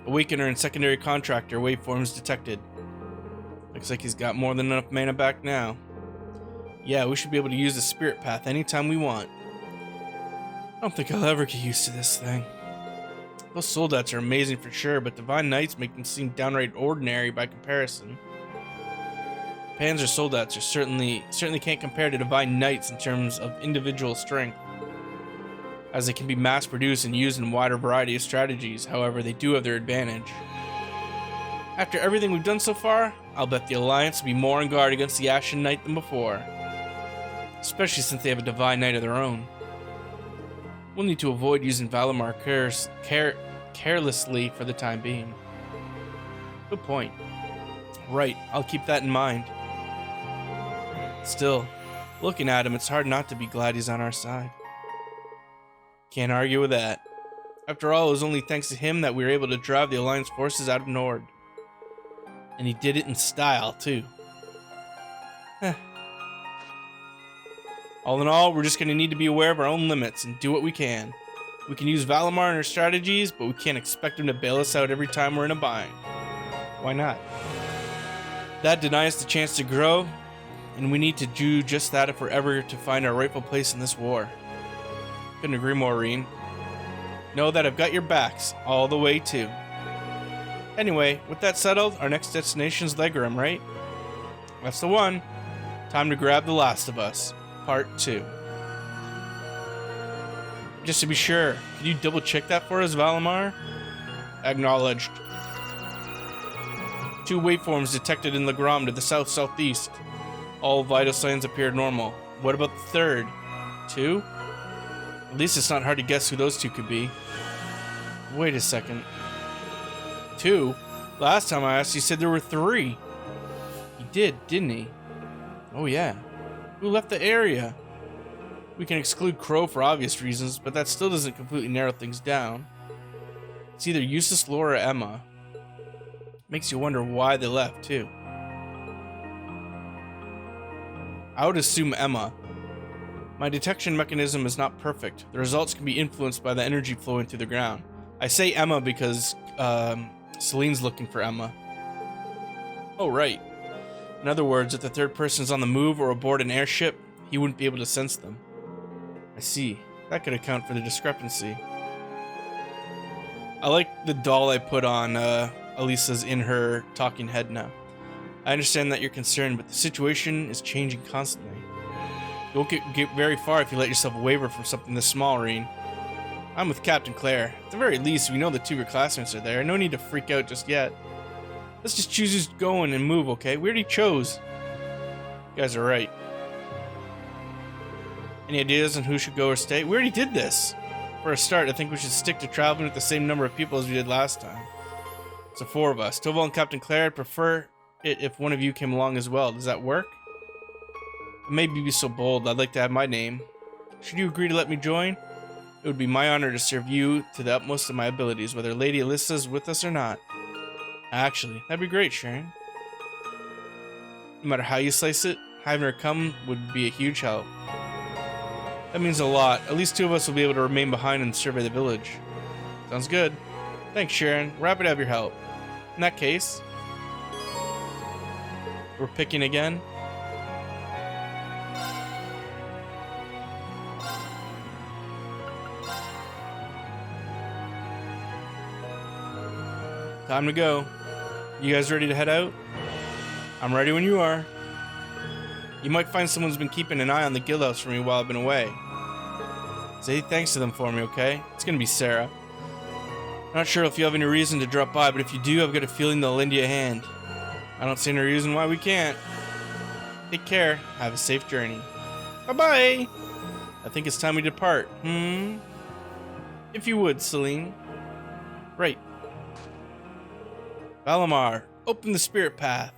Awakener and secondary contractor waveforms detected. Looks like he's got more than enough mana back now. Yeah, we should be able to use the spirit path anytime we want. I don't think I'll ever get used to this thing. Those soldats are amazing for sure, but Divine Knights make them seem downright ordinary by comparison. Panzer soldats are certainly can't compare to Divine Knights in terms of individual strength, as they can be mass-produced and used in a wider variety of strategies. However, they do have their advantage. After everything we've done so far, I'll bet the Alliance will be more on guard against the Ashen Knight than before, especially since they have a Divine Knight of their own. We'll need to avoid using Valimar carelessly for the time being. Good point. Right, I'll keep that in mind. Still, looking at him, it's hard not to be glad he's on our side. Can't argue with that. After all, it was only thanks to him that we were able to drive the Alliance forces out of Nord. And he did it in style, too. All in all, we're just going to need to be aware of our own limits and do what we can. We can use Valimar in our strategies, but we can't expect him to bail us out every time we're in a bind. Why not? That denies us the chance to grow, and we need to do just that if we're ever to find our rightful place in this war. Couldn't agree more, Rean. Know that I've got your backs all the way too. Anyway, with that settled, our next destination's Legram, right? That's the one. Time to grab The Last of Us, Part 2. Just to be sure, can you double check that for us, Valimar? Acknowledged. 2 waveforms detected in Legram to the south-southeast. All vital signs appeared normal. What about the third? 2? At least it's not hard to guess who those 2 could be. Wait a second. 2? Last time I asked, you said there were 3. He did, didn't he? Oh yeah. Who left the area? We can exclude Crow for obvious reasons, but that still doesn't completely narrow things down. It's either Eustace, Laura, or Emma. Makes you wonder why they left, too. I would assume Emma. My detection mechanism is not perfect. The results can be influenced by the energy flowing through the ground. I say Emma because Celine's looking for Emma. Oh, right. In other words, if the third person is on the move or aboard an airship, he wouldn't be able to sense them. I see. That could account for the discrepancy. I like the doll I put on Alisa's in her talking head now. I understand that you're concerned, but the situation is changing constantly. You won't get very far if you let yourself waver from something this small, Rean. I'm with Captain Claire. At the very least, we know the 2 of your classmates are there. No need to freak out just yet. Let's just choose who's going and move, okay? We already chose. You guys are right. Any ideas on who should go or stay? We already did this. For a start, I think we should stick to traveling with the same number of people as we did last time. So 4 of us. Toval and Captain Claire. I'd prefer it if one of you came along as well. Does that work? Maybe be so bold. I'd like to have my name. Should you agree to let me join? It would be my honor to serve you to the utmost of my abilities, whether Lady Alisa is with us or not. Actually, that'd be great, Sharon. No matter how you slice it, having her come would be a huge help. That means a lot. At least 2 of us will be able to remain behind and survey the village. Sounds good. Thanks, Sharon. We're happy to have your help. In that case, we're picking again. Time to go. You guys ready to head out? I'm ready when you are. You might find someone's been keeping an eye on the guild house for me while I've been away. Say thanks to them for me, okay? It's gonna be Sarah. Not sure if you have any reason to drop by, but if you do, I've got a feeling they'll lend you a hand. I don't see any reason why we can't. Take care. Have a safe journey. Bye-bye! I think it's time we depart. If you would, Celine. Right. Valamar, open the spirit path.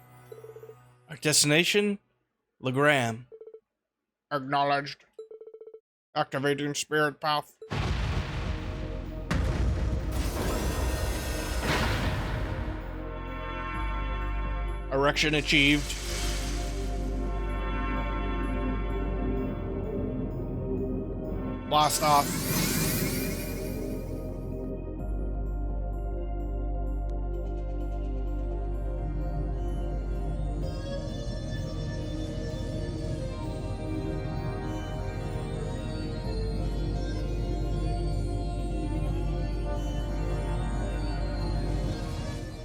Our destination? Legram. Acknowledged. Activating spirit path. Erection achieved. Blast off.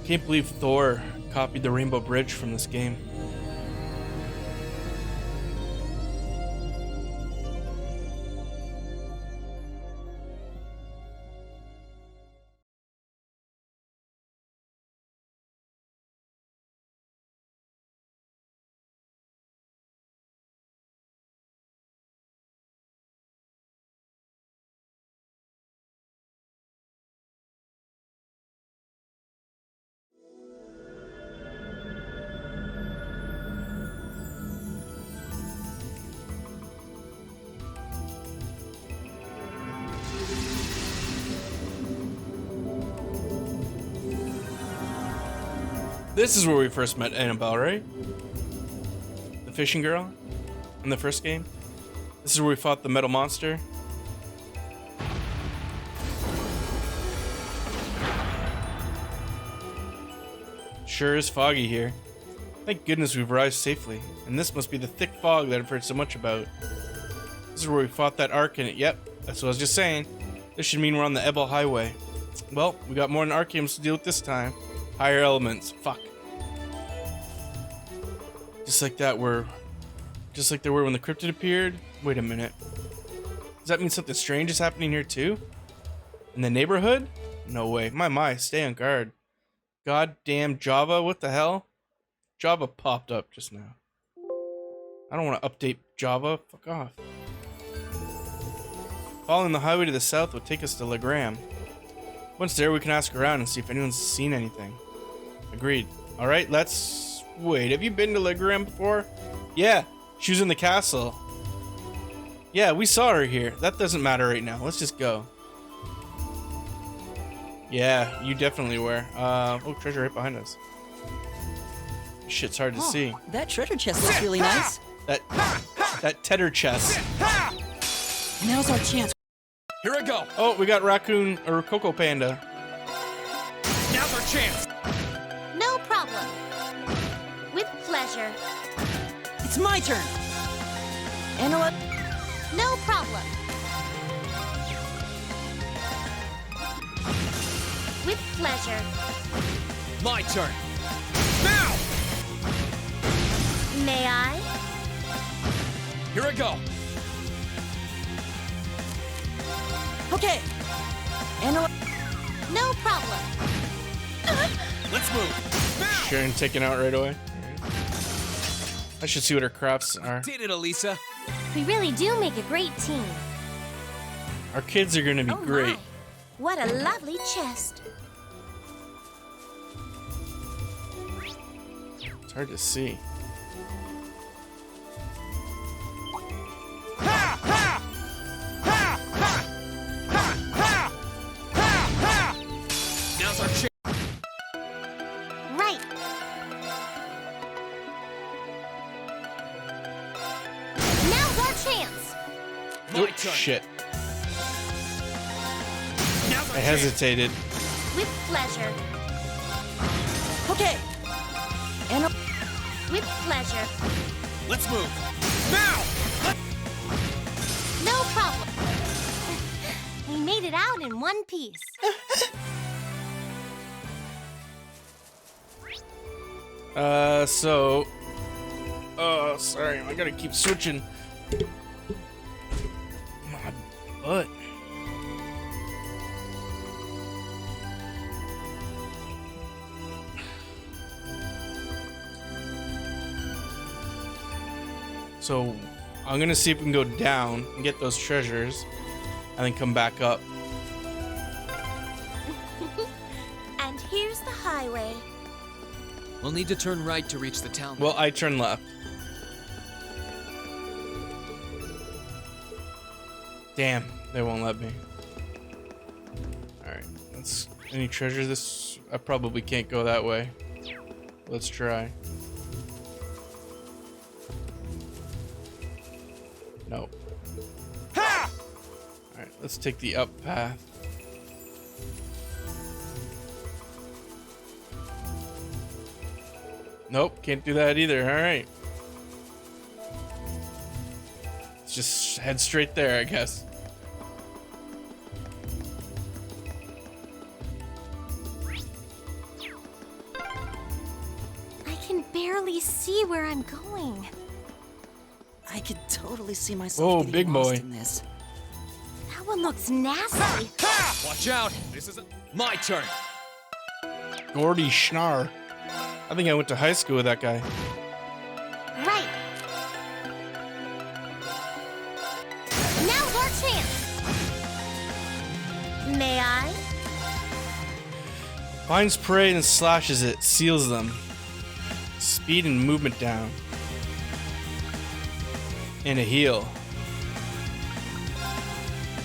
Can't believe Thor copied the Rainbow Bridge from this game. This is where we first met Annabelle, right? The fishing girl in the first game. This is where we fought the metal monster. Sure is foggy here. Thank goodness we've arrived safely, and this must be the thick fog that I've heard so much about. This is where we fought that arc in it. Yep, that's what I was just saying. This should mean we're on the Ebel Highway. Well, we got more than Archeums to deal with this time. Higher elements. Fuck. Just like there were when the cryptid appeared. Wait a minute. Does that mean something strange is happening here too? In the neighborhood? No way. My, stay on guard. Goddamn Java, what the hell? Java popped up just now. I don't want to update Java. Fuck off. Following the highway to the south will take us to Legram. Once there, we can ask around and see if anyone's seen anything. Agreed. Alright, let's... Wait, have you been to Legram before? Yeah, she was in the castle. Yeah, we saw her here. That doesn't matter right now. Let's just go. Yeah, you definitely were. Oh, treasure right behind us. Shit's hard to see. That treasure chest looks really nice. That tedder chest. Now's our chance. Here I go. Oh, we got raccoon or Coco Panda. Now's our chance. No problem. With pleasure. It's my turn. And what? No problem. With pleasure. My turn. Now! May I? Here I go. Okay. And what? No problem. Let's move. Now! Sharon taken out right away. I should see what her crafts are. Did it, Alisa. We really do make a great team. Our kids are gonna be great. My. What a lovely chest. It's hard to see. Ha! Ha! Ha! Ha! Ha! Ha! Ha! Ha! Now's our chance. Right. Now's our chance. My Oh, turn. shit. Now's our I chance. hesitated. With pleasure. Okay. And what? With pleasure. Let's move. Now! No problem. We made it out in one piece. So... Oh, sorry. I gotta keep switching. My butt. So, I'm gonna see if we can go down and get those treasures, and then come back up. And here's the highway. We'll need to turn right to reach the town. Well, I turn left. Damn, they won't let me. Alright, let's... Any treasure? This... I probably can't go that way. Let's try. Nope. Ha! Alright, let's take the up path. Nope, can't do that either. Alright. Let's just head straight there, I guess. I can barely see where I'm going. I could totally see myself Whoa, getting big lost boy. in this. That one looks nasty. Ha! Watch out. This is my turn. Gordy Schnar. I think I went to high school with that guy. Right. Now's our chance. May I? Finds prey and slashes it, seals them. Speed and movement down. And a heal.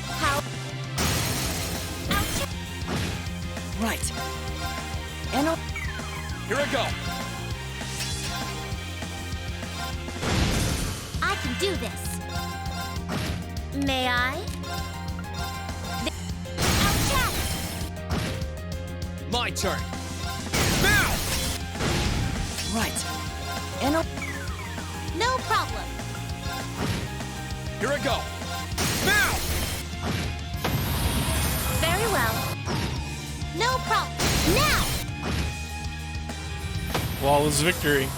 How? Ouch. Right. And what? Here I go. I can do this. May I? Ouch! My turn. Now! Right. And what? No problem. Here I go. Now! Very well. No problem. Now! Flawless victory.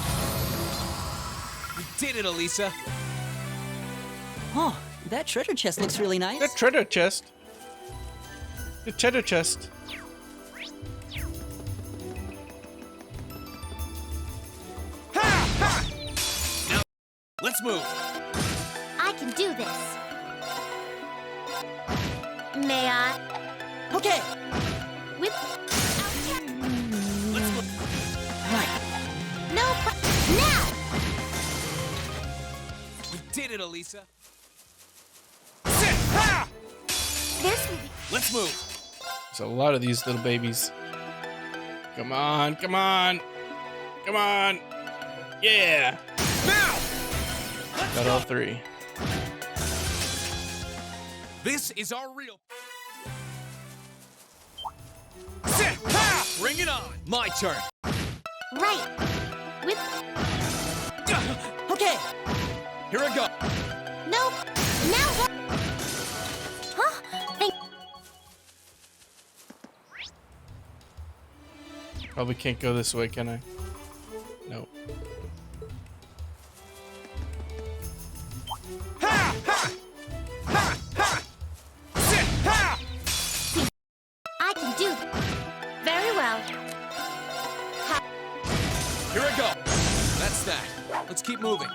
We did it, Alisa. Oh, that treasure chest looks really nice. The treasure chest. The treasure chest. Let's move. I can do this. May I? Okay. With... Let's move. Right. No, now! We did it, Alisa. This... Let's move. There's a lot of these little babies. Come on, come on. Come on. Yeah. Now! Got all three. This is our real. Sit! Ha! Bring it on. My turn. Right. With... Okay. Here I go. No, now what? Huh? Thank... Probably can't go this way, can I? Nope. Ha! Ha! Ha! Ha! Sit! Ha! I can do... Very well. Here I go. That's that. Let's keep moving.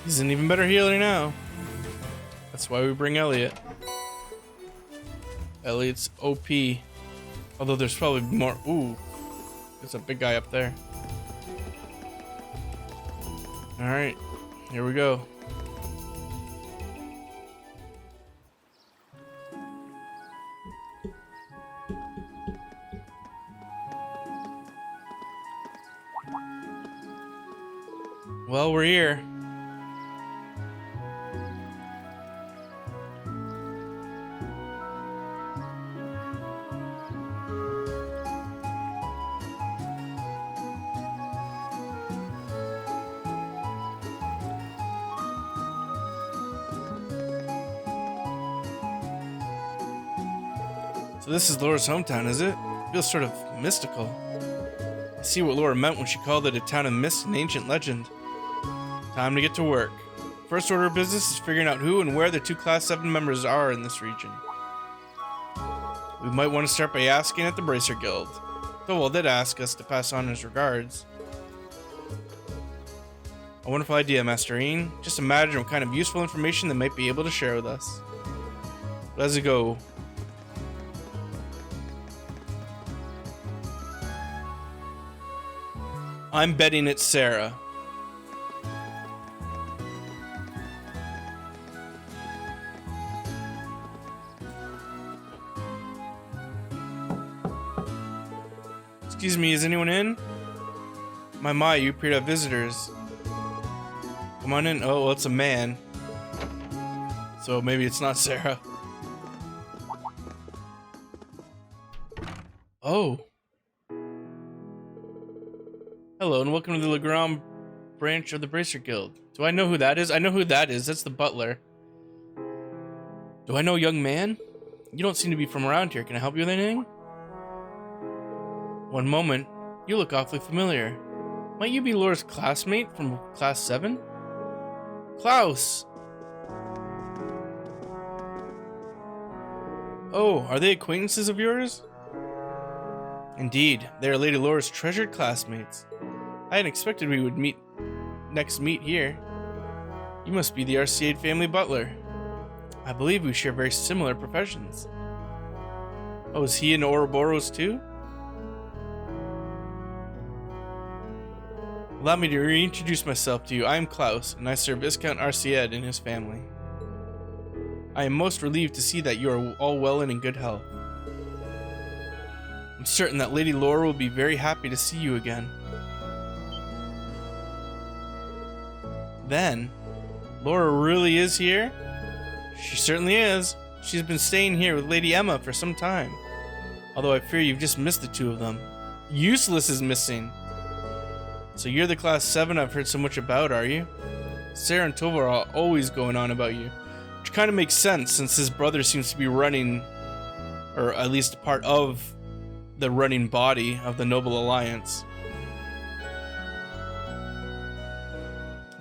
He's an even better healer now. That's why we bring Elliot. Elliot's OP. Although there's probably more. Ooh. There's a big guy up there. Alright. Here we go. Well, we're here. So this is Laura's hometown, is it? Feels sort of mystical. I see what Laura meant when she called it a town of mist and ancient legend. Time to get to work. First order of business is figuring out who and where the two Class 7 members are in this region. We might want to start by asking at the Bracer Guild. Toval did ask us to pass on his regards. A wonderful idea, Master Ian. Just imagine what kind of useful information they might be able to share with us. Let's go. I'm betting it's Sarah. Excuse me, is anyone in? My, you appear to have visitors. Come on in. Oh, well, it's a man. So maybe it's not Sarah. Oh. Hello and welcome to the Legram branch of the Bracer Guild. Do I know who that is? I know who that is. That's the butler. Do I know a young man? You don't seem to be from around here. Can I help you with anything? One moment. You look awfully familiar. Might you be Laura's classmate from Class 7? Klaus! Oh, are they acquaintances of yours? Indeed, they are Lady Laura's treasured classmates. I hadn't expected we would meet here. You must be the RC8 family butler. I believe we share very similar professions. Oh, is he in Ouroboros too? Allow me to reintroduce myself to you. I am Klaus, and I serve Viscount Arcied and his family. I am most relieved to see that you are all well and in good health. I'm certain that Lady Laura will be very happy to see you again. Then, Laura really is here? She certainly is. She's been staying here with Lady Emma for some time. Although I fear you've just missed the two of them. Useless is missing. So you're the Class 7 I've heard so much about, are you? Sarah and Toval are always going on about you. Which kind of makes sense since his brother seems to be running, or at least part of the running body of the Noble Alliance.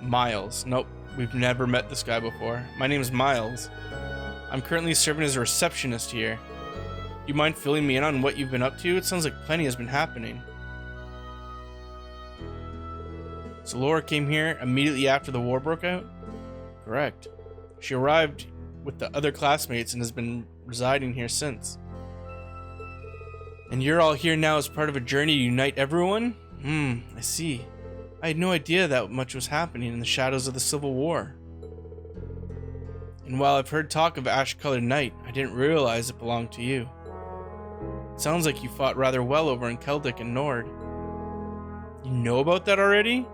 Miles. Nope, we've never met this guy before. My name is Miles. I'm currently serving as a receptionist here. You mind filling me in on what you've been up to? It sounds like plenty has been happening. So Laura came here immediately after the war broke out? Correct. She arrived with the other classmates and has been residing here since. And you're all here now as part of a journey to unite everyone? I see. I had no idea that much was happening in the shadows of the Civil War. And while I've heard talk of Ash-Colored Night, I didn't realize it belonged to you. It sounds like you fought rather well over in Celtic and Nord. You know about that already?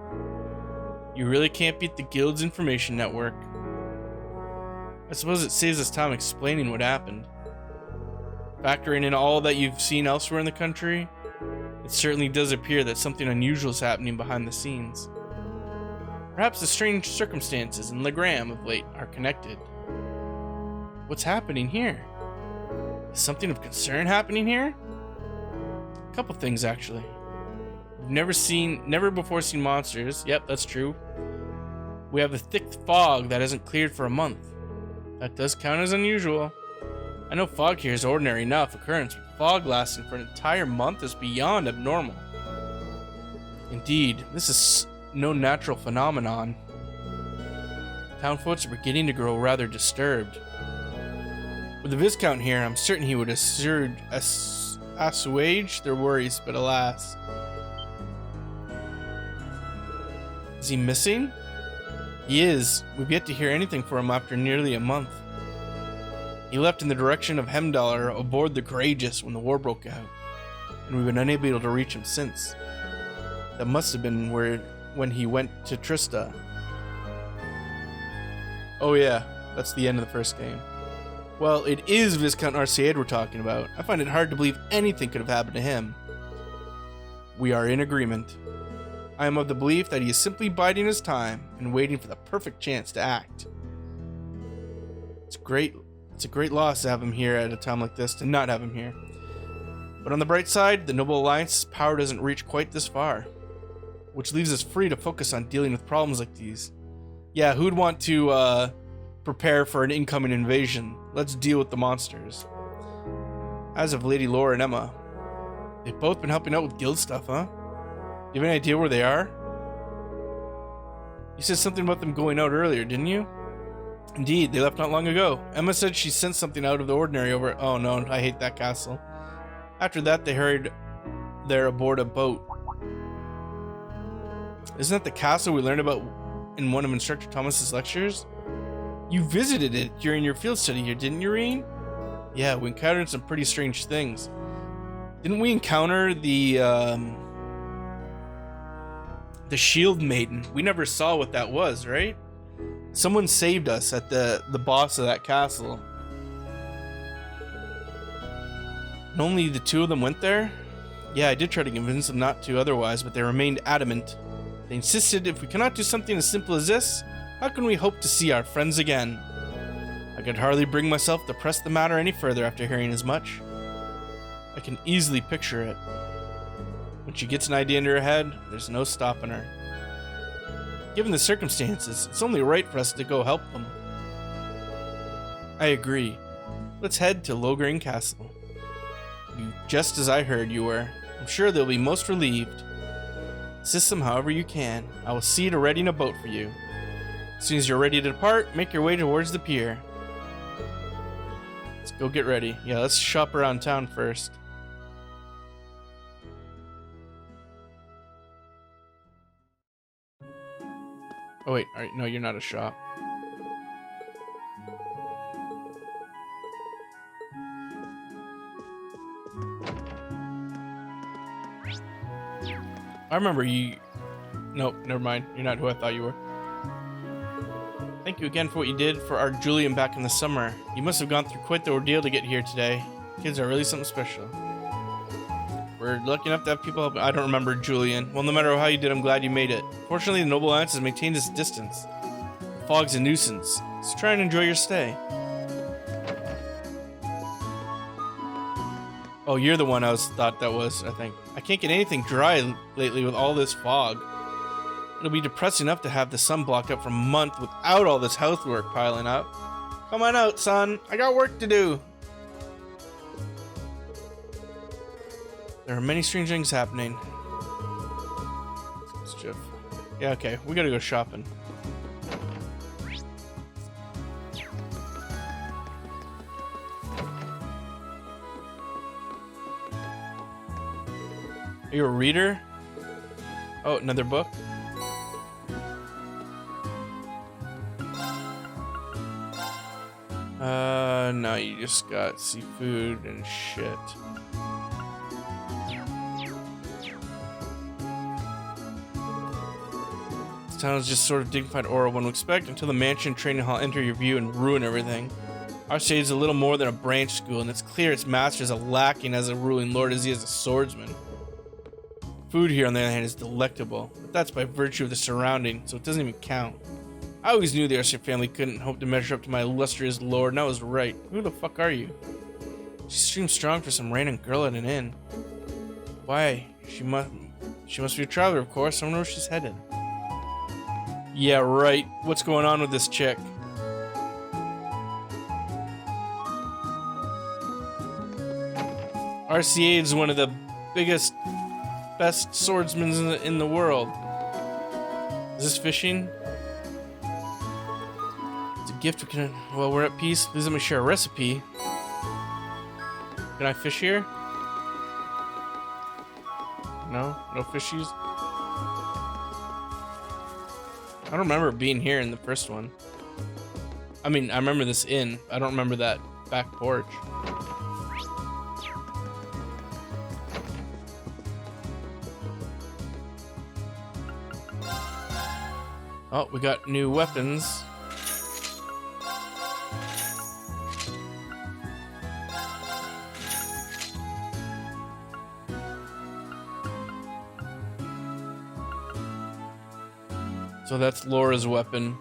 You really can't beat the Guild's information network. I suppose it saves us time explaining what happened. Factoring in all that you've seen elsewhere in the country, it certainly does appear that something unusual is happening behind the scenes. Perhaps the strange circumstances in Legram of late are connected. What's happening here? Is something of concern happening here? A couple things, actually. We've never before seen monsters. Yep, that's true. We have a thick fog that hasn't cleared for a month. That does count as unusual. I know fog here is ordinary enough occurrence, but fog lasting for an entire month is beyond abnormal. Indeed, this is no natural phenomenon. Town folks are beginning to grow rather disturbed. With the Viscount here, I'm certain he would assuage their worries, but alas. Is he missing? He is. We've yet to hear anything from him after nearly a month. He left in the direction of Hemdaller aboard the Courageous when the war broke out, and we've been unable to reach him since. That must have been when he went to Trista. Oh yeah, that's the end of the first game. Well, it is Viscount Arcade we're talking about. I find it hard to believe anything could have happened to him. We are in agreement. I am of the belief that he is simply biding his time and waiting for the perfect chance to act. It's a great loss to have him here at a time like this, to not have him here. But on the bright side, the Noble Alliance's power doesn't reach quite this far, which leaves us free to focus on dealing with problems like these. Yeah, who'd want to prepare for an incoming invasion? Let's deal with the monsters. As of Lady Laura and Emma, they've both been helping out with guild stuff, huh? Do you have any idea where they are? You said something about them going out earlier, didn't you? Indeed, they left not long ago. Emma said she sent something out of the ordinary over... Oh no, I hate that castle. After that, they hurried there aboard a boat. Isn't that the castle we learned about in one of Instructor Thomas's lectures? You visited it during your field study here, didn't you, Rean? Yeah, we encountered some pretty strange things. Didn't we encounter the Shield Maiden? We never saw what that was, right? Someone saved us at the boss of that castle. And only the two of them went there? Yeah, I did try to convince them not to otherwise, but they remained adamant. They insisted if we cannot do something as simple as this, how can we hope to see our friends again? I could hardly bring myself to press the matter any further after hearing as much. I can easily picture it. When she gets an idea into her head, there's no stopping her. Given the circumstances, it's only right for us to go help them. I agree. Let's head to Lohengrin Castle. You, just as I heard you were. I'm sure they'll be most relieved. Assist them however you can. I will see to readying a boat for you. As soon as you're ready to depart, make your way towards the pier. Let's go get ready. Yeah, let's shop around town first. Oh wait, alright, no, you're not a shop. I remember you... Nope, never mind. You're not who I thought you were. Thank you again for what you did for our Julian back in the summer. You must have gone through quite the ordeal to get here today. Kids are really something special. We're lucky enough to have people help. I don't remember Julian. Well, no matter how you did, I'm glad you made it. Fortunately, the Noble Alliance has maintained its distance. The fog's a nuisance, so try and enjoy your stay. Oh, you're the one I thought that was, I think. I can't get anything dry lately with all this fog. It'll be depressing enough to have the sun block up for a month without all this housework piling up. Come on out, son. I got work to do. There are many strange things happening. Mischief. Yeah, okay. We gotta go shopping. Are you a reader? Oh, another book? No, you just got seafood and shit. This town is just sort of dignified aura one would expect until the mansion and training hall enter your view and ruin everything. Our stage is a little more than a branch school, and it's clear its master is as lacking as a ruling lord as he is a swordsman. Food here, on the other hand, is delectable, but that's by virtue of the surrounding, so it doesn't even count. I always knew the Archer family couldn't hope to measure up to my illustrious lord, and I was right. Who the fuck are you? She seems strong for some random girl at an inn. Why? She must be a traveler, of course. I don't know where she's headed. Yeah, right. What's going on with this chick? RCA is one of the biggest, best swordsmen in the world. Is this fishing? It's a gift. Well, we're at peace. Please let me share a recipe. Can I fish here? No? No fishies? I don't remember being here in the first one. I mean, I remember this inn. I don't remember that back porch. Oh, we got new weapons. So that's Laura's weapon.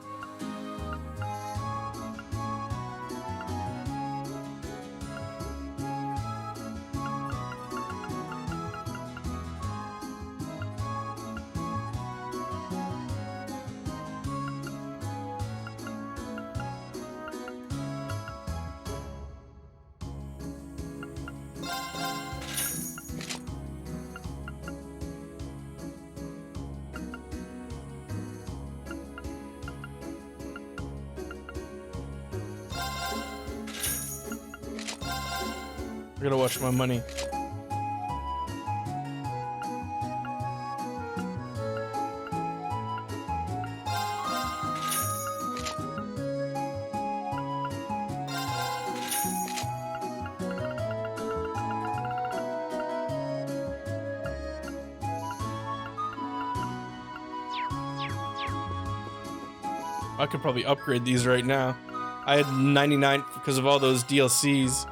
I gotta watch my money. I could probably upgrade these right now. I had 99 because of all those DLCs.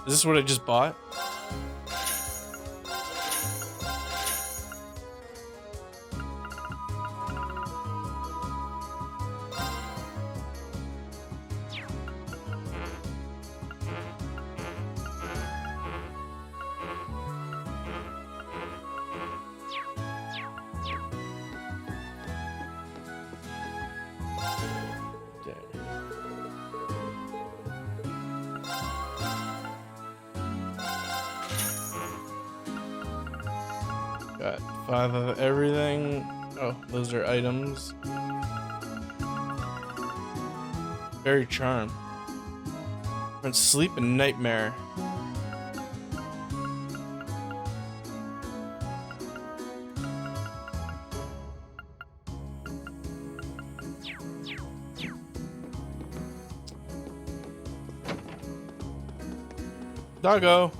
Is this what I just bought? Got 5 of everything. Oh, those are items. Very charm. From sleep and nightmare. Doggo.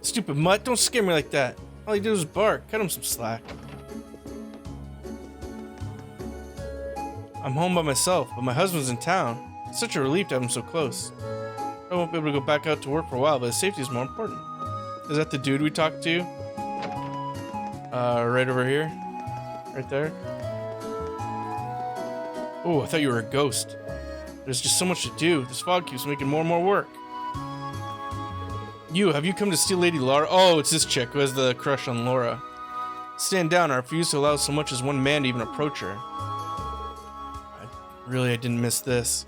Stupid mutt, don't scare me like that. All he did was bark. Cut him some slack. I'm home by myself, but my husband's in town. It's such a relief to have him so close. I won't be able to go back out to work for a while, but his safety is more important. Is that the dude we talked to? Right over here? Right there? Oh, I thought you were a ghost. There's just so much to do. This fog keeps making more and more work. Have you come to steal Lady Laura? Oh, it's this chick who has the crush on Laura. Stand down, I refuse to allow so much as one man to even approach her. I didn't miss this.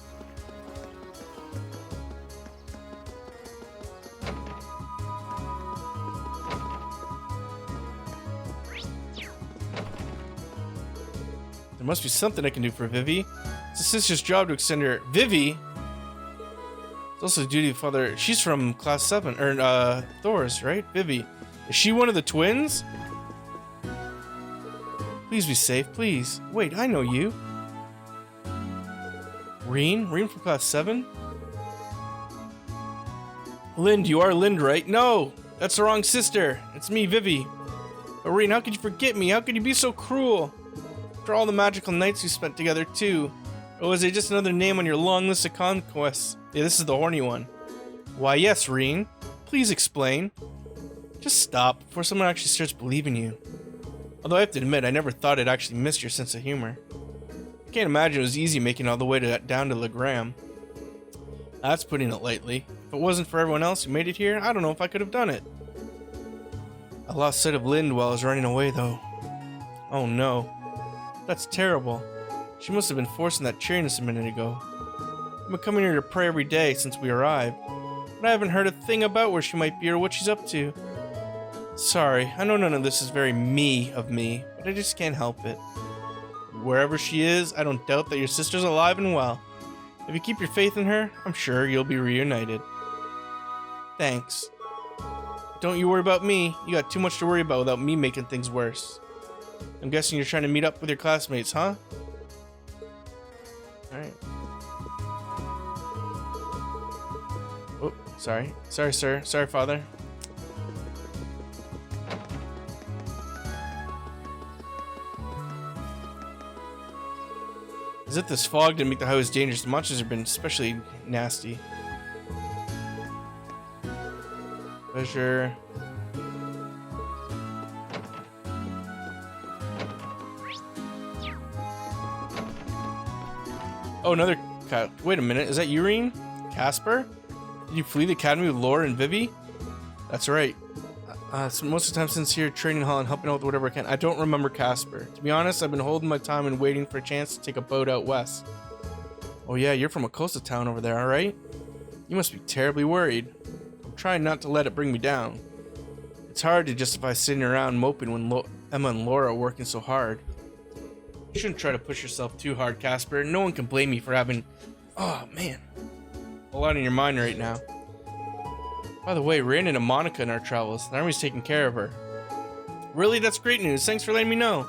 There must be something I can do for Vivi. It's a sister's job to extend her. Vivi? It's also the duty of father. She's from class 7, or Thor's, right? Vivi. Is she one of the twins? Please be safe, please. Wait, I know you. Reen? Reen from class 7? Lind, you are Lind, right? No! That's the wrong sister. It's me, Vivi. But Reen, how could you forget me? How could you be so cruel? After all the magical nights we spent together, too. Or was it just another name on your long list of conquests? Yeah, this is the horny one. Why, yes, Reen. Please explain. Just stop before someone actually starts believing you. Although I have to admit, I never thought I'd actually missed your sense of humor. I can't imagine it was easy making it all the way down to Legram. That's putting it lightly. If it wasn't for everyone else who made it here, I don't know if I could have done it. I lost sight of Lind while I was running away, though. Oh no. That's terrible. She must have been forcing that cheeriness a minute ago. I've been coming here to pray every day since we arrived, but I haven't heard a thing about where she might be or what she's up to. Sorry, I know none of this is very me of me, but I just can't help it. Wherever she is, I don't doubt that your sister's alive and well. If you keep your faith in her, I'm sure you'll be reunited. Thanks. Don't you worry about me. You got too much to worry about without me making things worse. I'm guessing you're trying to meet up with your classmates, huh? Alright. Oh, sorry. Sorry, sir. Sorry, father. As if this fog didn't make the highways dangerous, the monsters have been especially nasty. Pleasure. Oh, another cat. Wait a minute, is that Urine? Casper? Did you flee the academy with Laura and Vivi? That's right. So most of the time since here training hall and helping out with whatever I can. I don't remember Casper. To be honest, I've been holding my time and waiting for a chance to take a boat out west. Oh yeah, you're from a coastal town over there, alright? You must be terribly worried. I'm trying not to let it bring me down. It's hard to justify sitting around moping when Emma and Laura are working so hard. You shouldn't try to push yourself too hard, Casper. No one can blame me for having... Oh, man. A lot on your mind right now. By the way, we ran into Monica in our travels. The army's taking care of her. Really? That's great news. Thanks for letting me know.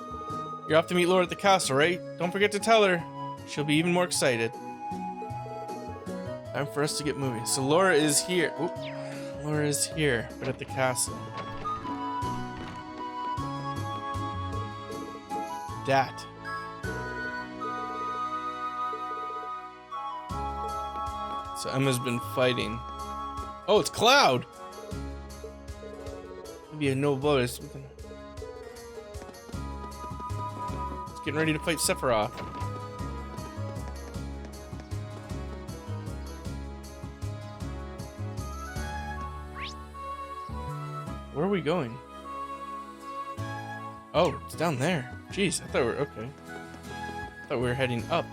You're off to meet Laura at the castle, right? Don't forget to tell her. She'll be even more excited. Time for us to get moving. So Laura is here. Oop. Laura is here, but at the castle. Dat. So Emma's been fighting. Oh, it's Cloud! Maybe a no blow or something. It's getting ready to fight Sephiroth. Where are we going? Oh, it's down there. Jeez, I thought we were okay. I thought we were heading up.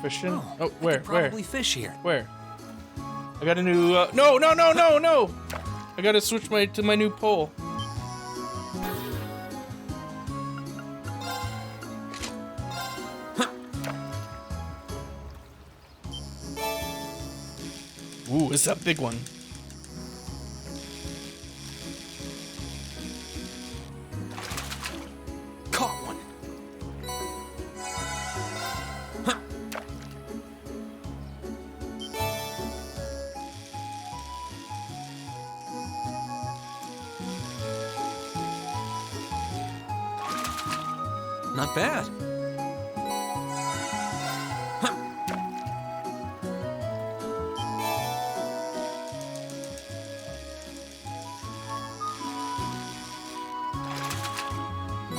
Fishing? Oh, where? Probably fish here. Where? I got a new. No! I gotta switch to my new pole. Ooh, it's that big one. Caught one. Not bad.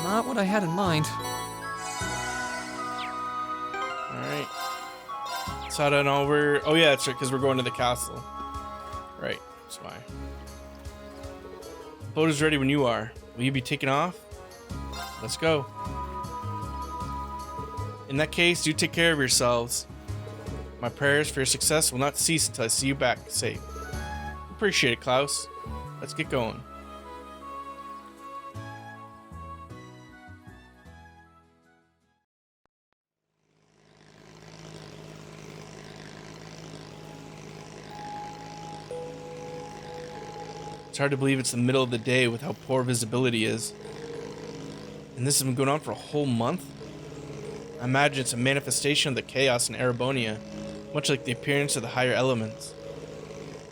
Not what I had in mind. Alright. Let's head on over. Oh, yeah, that's right, because we're going to the castle. Right, that's why. The boat is ready when you are. Will you be taking off? Let's go. In that case, do take care of yourselves. My prayers for your success will not cease until I see you back safe. Appreciate it, Klaus. Let's get going. It's hard to believe it's the middle of the day with how poor visibility is. And this has been going on for a whole month? I imagine it's a manifestation of the chaos in Erebonia, much like the appearance of the higher elements.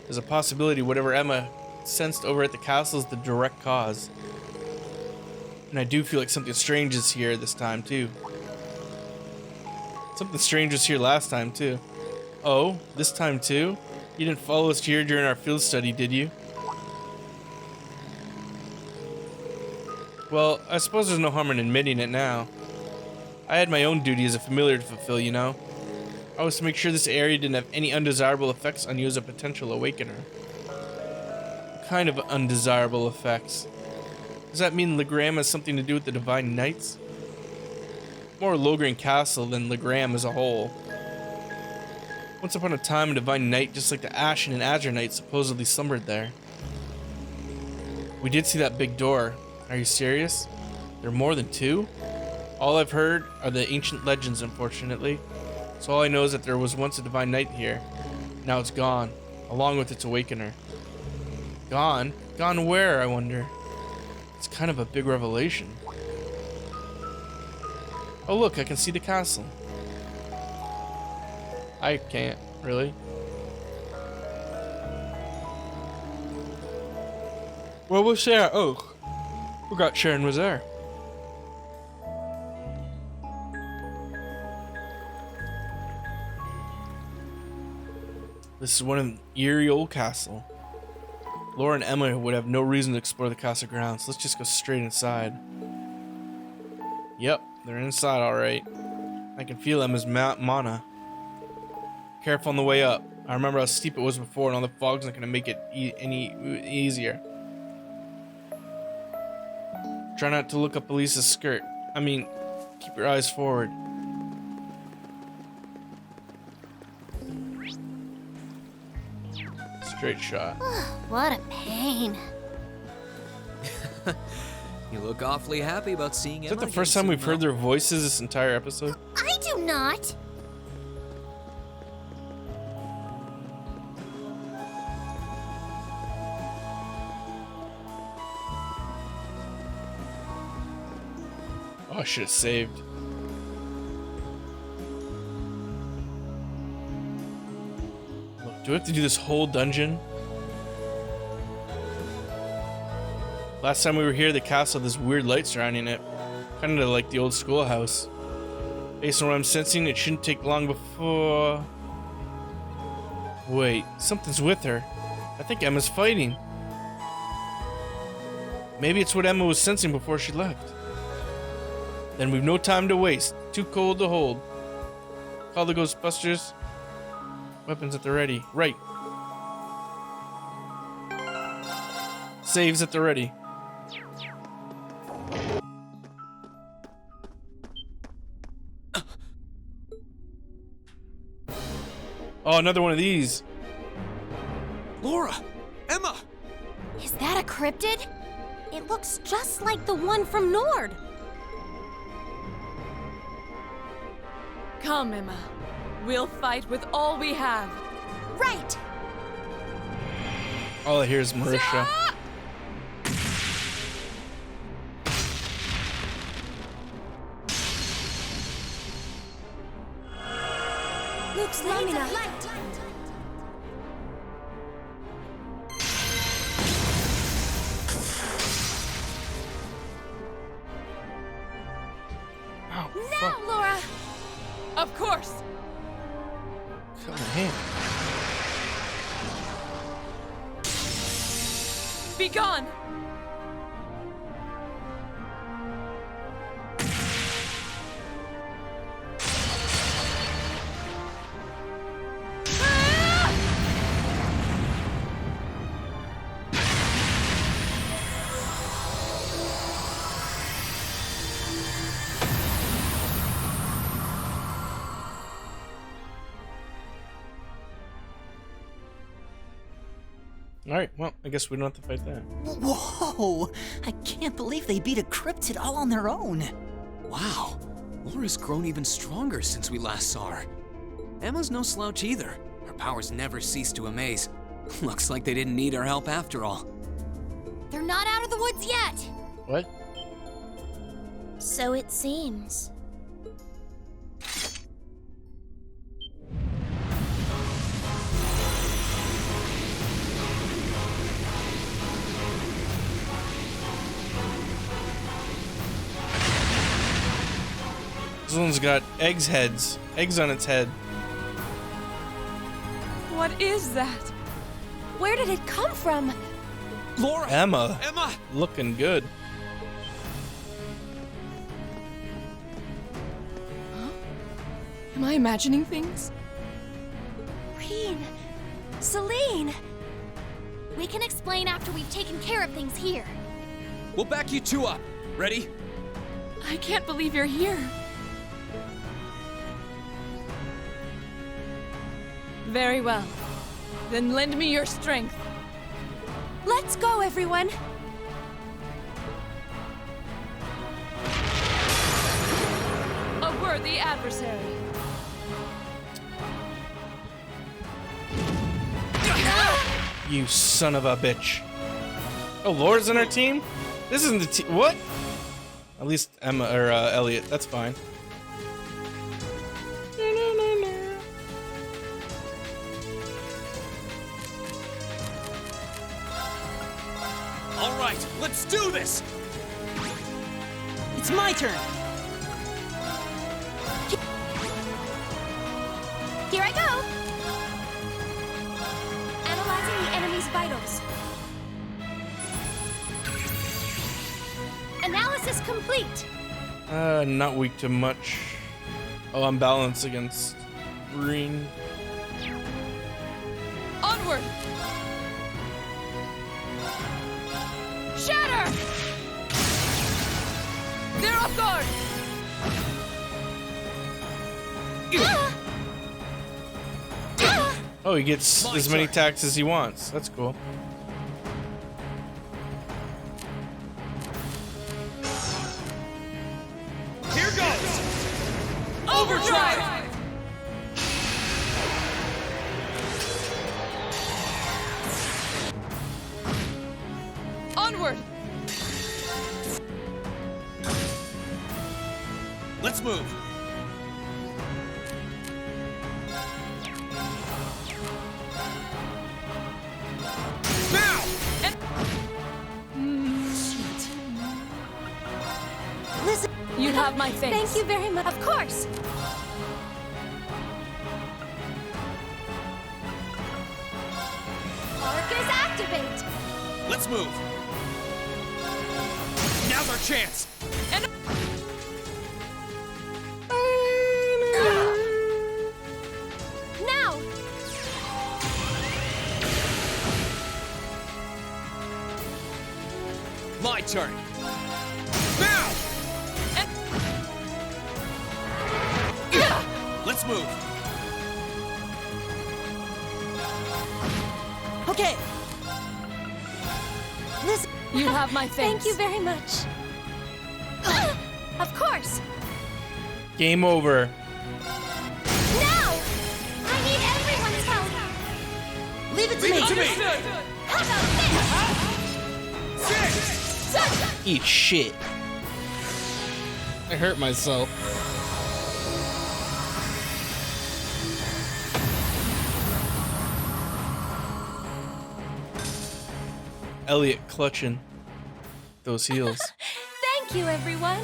There's a possibility whatever Emma sensed over at the castle is the direct cause. And I do feel like something strange is here this time too. Something strange was here last time too. Oh, this time too? You didn't follow us here during our field study, did you? Well, I suppose there's no harm in admitting it now. I had my own duty as a familiar to fulfill, you know. I was to make sure this area didn't have any undesirable effects on you as a potential awakener. What kind of undesirable effects? Does that mean Legram has something to do with the Divine Knights? More Lohengrin Castle than Legram as a whole. Once upon a time, a Divine Knight just like the Ashen and Azure Knights supposedly slumbered there. We did see that big door. Are you serious? There are more than two? All I've heard are the ancient legends, unfortunately. So all I know is that there was once a Divine Knight here. Now it's gone, along with its awakener. Gone? Gone where, I wonder? It's kind of a big revelation. Oh look, I can see the castle. I can't, really. Where was Sharon? Oh, forgot Sharon was there. This is one of an eerie old castle. Laura and Emma would have no reason to explore the castle grounds. Let's just go straight inside. Yep, they're inside alright. I can feel Emma's mana. Careful on the way up. I remember how steep it was before and all the fog's not going to make it any easier. Try not to look up Alisa's skirt. I mean, keep your eyes forward. Straight shot. What a pain. You look awfully happy about seeing Is that the first time we've heard their voices this entire episode? I do not. Oh, I should have saved. Look, do we have to do this whole dungeon? Last time we were here, the castle had this weird light surrounding it. Kind of like the old schoolhouse. Based on what I'm sensing, it shouldn't take long before... Wait, something's with her. I think Emma's fighting. Maybe it's what Emma was sensing before she left. Then we've no time to waste. Too cold to hold. Call the Ghostbusters. Weapons at the ready. Right. Saves at the ready. Oh, another one of these. Laura! Emma! Is that a cryptid? It looks just like the one from Nord. Come, Emma. We'll fight with all we have. Right. All I hear is Marisha. Looks long enough. Oh, Now, fuck. Laura. Of course. Come on, hand. Be gone. Alright, well, I guess we don't have to fight that. Whoa! I can't believe they beat a cryptid all on their own. Wow, Laura's grown even stronger since we last saw her. Emma's no slouch either. Her powers never cease to amaze. Looks like they didn't need our help after all. They're not out of the woods yet. What? So it seems. This one's got eggs on its head. What is that? Where did it come from? Laura! Emma, Emma! looking good. Am I imagining things? Reen, Celine. We can explain after we've taken care of things here. We'll back you two up. Ready? I can't believe you're here. Very well. Then lend me your strength. Let's go, everyone. A worthy adversary. You son of a bitch. Oh, Laura's in our team? This isn't the team. What? At least Emma or Elliot. That's fine. All right, let's do this! It's my turn. Here I go. Analyzing the enemy's vitals. Analysis complete. Not weak to much. Oh, I'm balanced against Reen. Onward! Shatter! They're off guard! Oh, he gets as many attacks as he wants. That's cool. Here goes! Overdrive! Onward! Let's move. Now! Listen. You have my thanks. Thank you very much. Of course. Arcus activate. Let's move. Now's our chance! And Now. My turn. Now! Let's move. Okay. Listen. you have my thanks. Thank you very much. Of course. Game over. Now. I need everyone's help. Leave it to me. Understood! How about this? Eat shit. I hurt myself. Elliot clutching those heels. Thank you, everyone.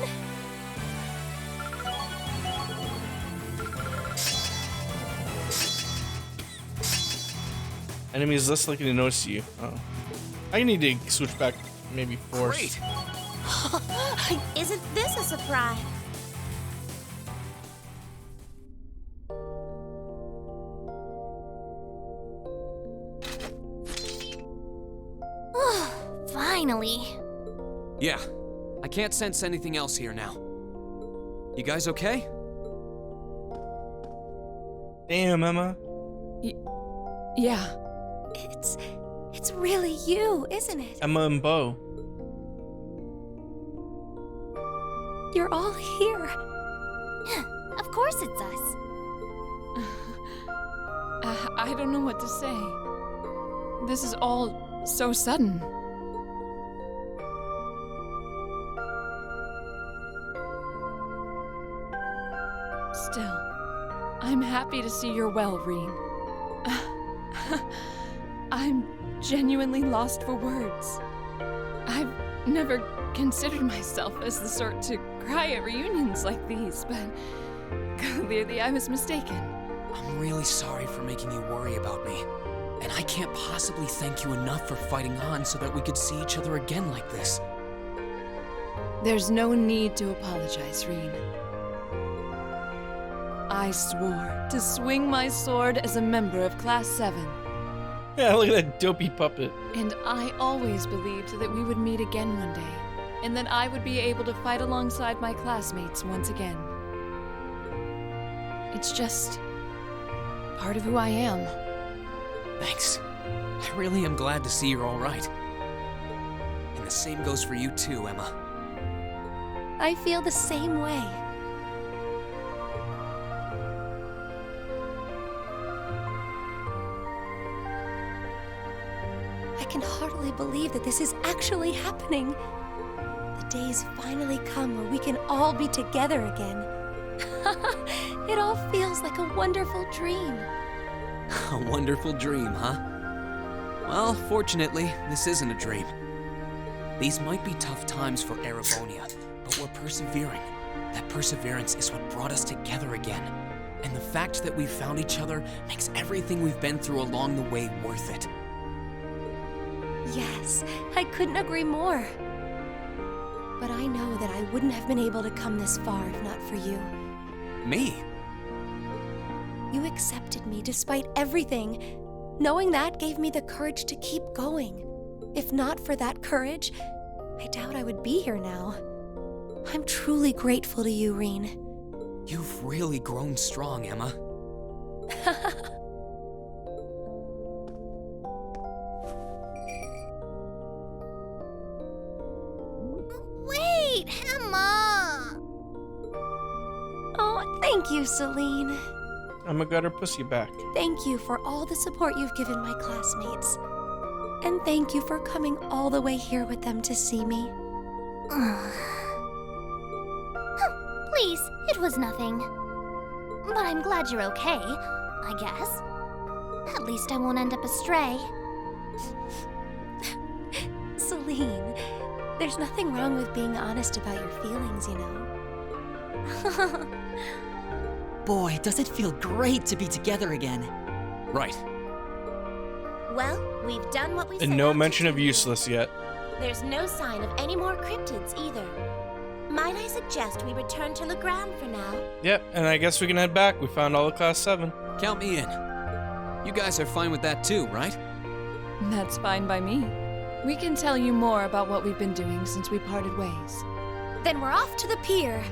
Enemies less likely to notice you. Oh. I need to switch back, maybe force. Great. Isn't this a surprise? Finally. Yeah, I can't sense anything else here now. You guys okay? Damn, Emma. Yeah. It's really you, isn't it? Emma and Bo. You're all here. Of course it's us. I don't know what to say. This is all so sudden. Still, I'm happy to see you're well, Reen. I'm genuinely lost for words. I've never considered myself as the sort to cry at reunions like these, but clearly I was mistaken. I'm really sorry for making you worry about me. And I can't possibly thank you enough for fighting on so that we could see each other again like this. There's no need to apologize, Reen. I swore to swing my sword as a member of Class 7. Yeah, look at that dopey puppet. And I always believed that we would meet again one day, and that I would be able to fight alongside my classmates once again. It's just part of who I am. Thanks. I really am glad to see you're all right. And the same goes for you too, Emma. I feel the same way. I can hardly believe that this is actually happening. The day's finally come where we can all be together again. It all feels like a wonderful dream. A wonderful dream, huh? Well, fortunately, this isn't a dream. These might be tough times for Erebonia, but we're persevering. That perseverance is what brought us together again. And the fact that we found each other makes everything we've been through along the way worth it. Yes, I couldn't agree more. But I know that I wouldn't have been able to come this far if not for you. Me? You accepted me despite everything. Knowing that gave me the courage to keep going. If not for that courage, I doubt I would be here now. I'm truly grateful to you, Reen. You've really grown strong, Emma. Wait, Emma! Oh, thank you, Celine. Emma got her pussy back. Thank you for all the support you've given my classmates. And thank you for coming all the way here with them to see me. Please, it was nothing. But I'm glad you're okay, I guess. At least I won't end up astray. Celine, there's nothing wrong with being honest about your feelings, you know. Boy, does it feel great to be together again. Right. Well, we've done what we And set no out to mention of do. useless yet. There's no sign of any more cryptids either. Might I suggest we return to Legram for now? Yep, and I guess we can head back. We found all of Class 7. Count me in. You guys are fine with that too, right? That's fine by me. We can tell you more about what we've been doing since we parted ways. Then we're off to the pier.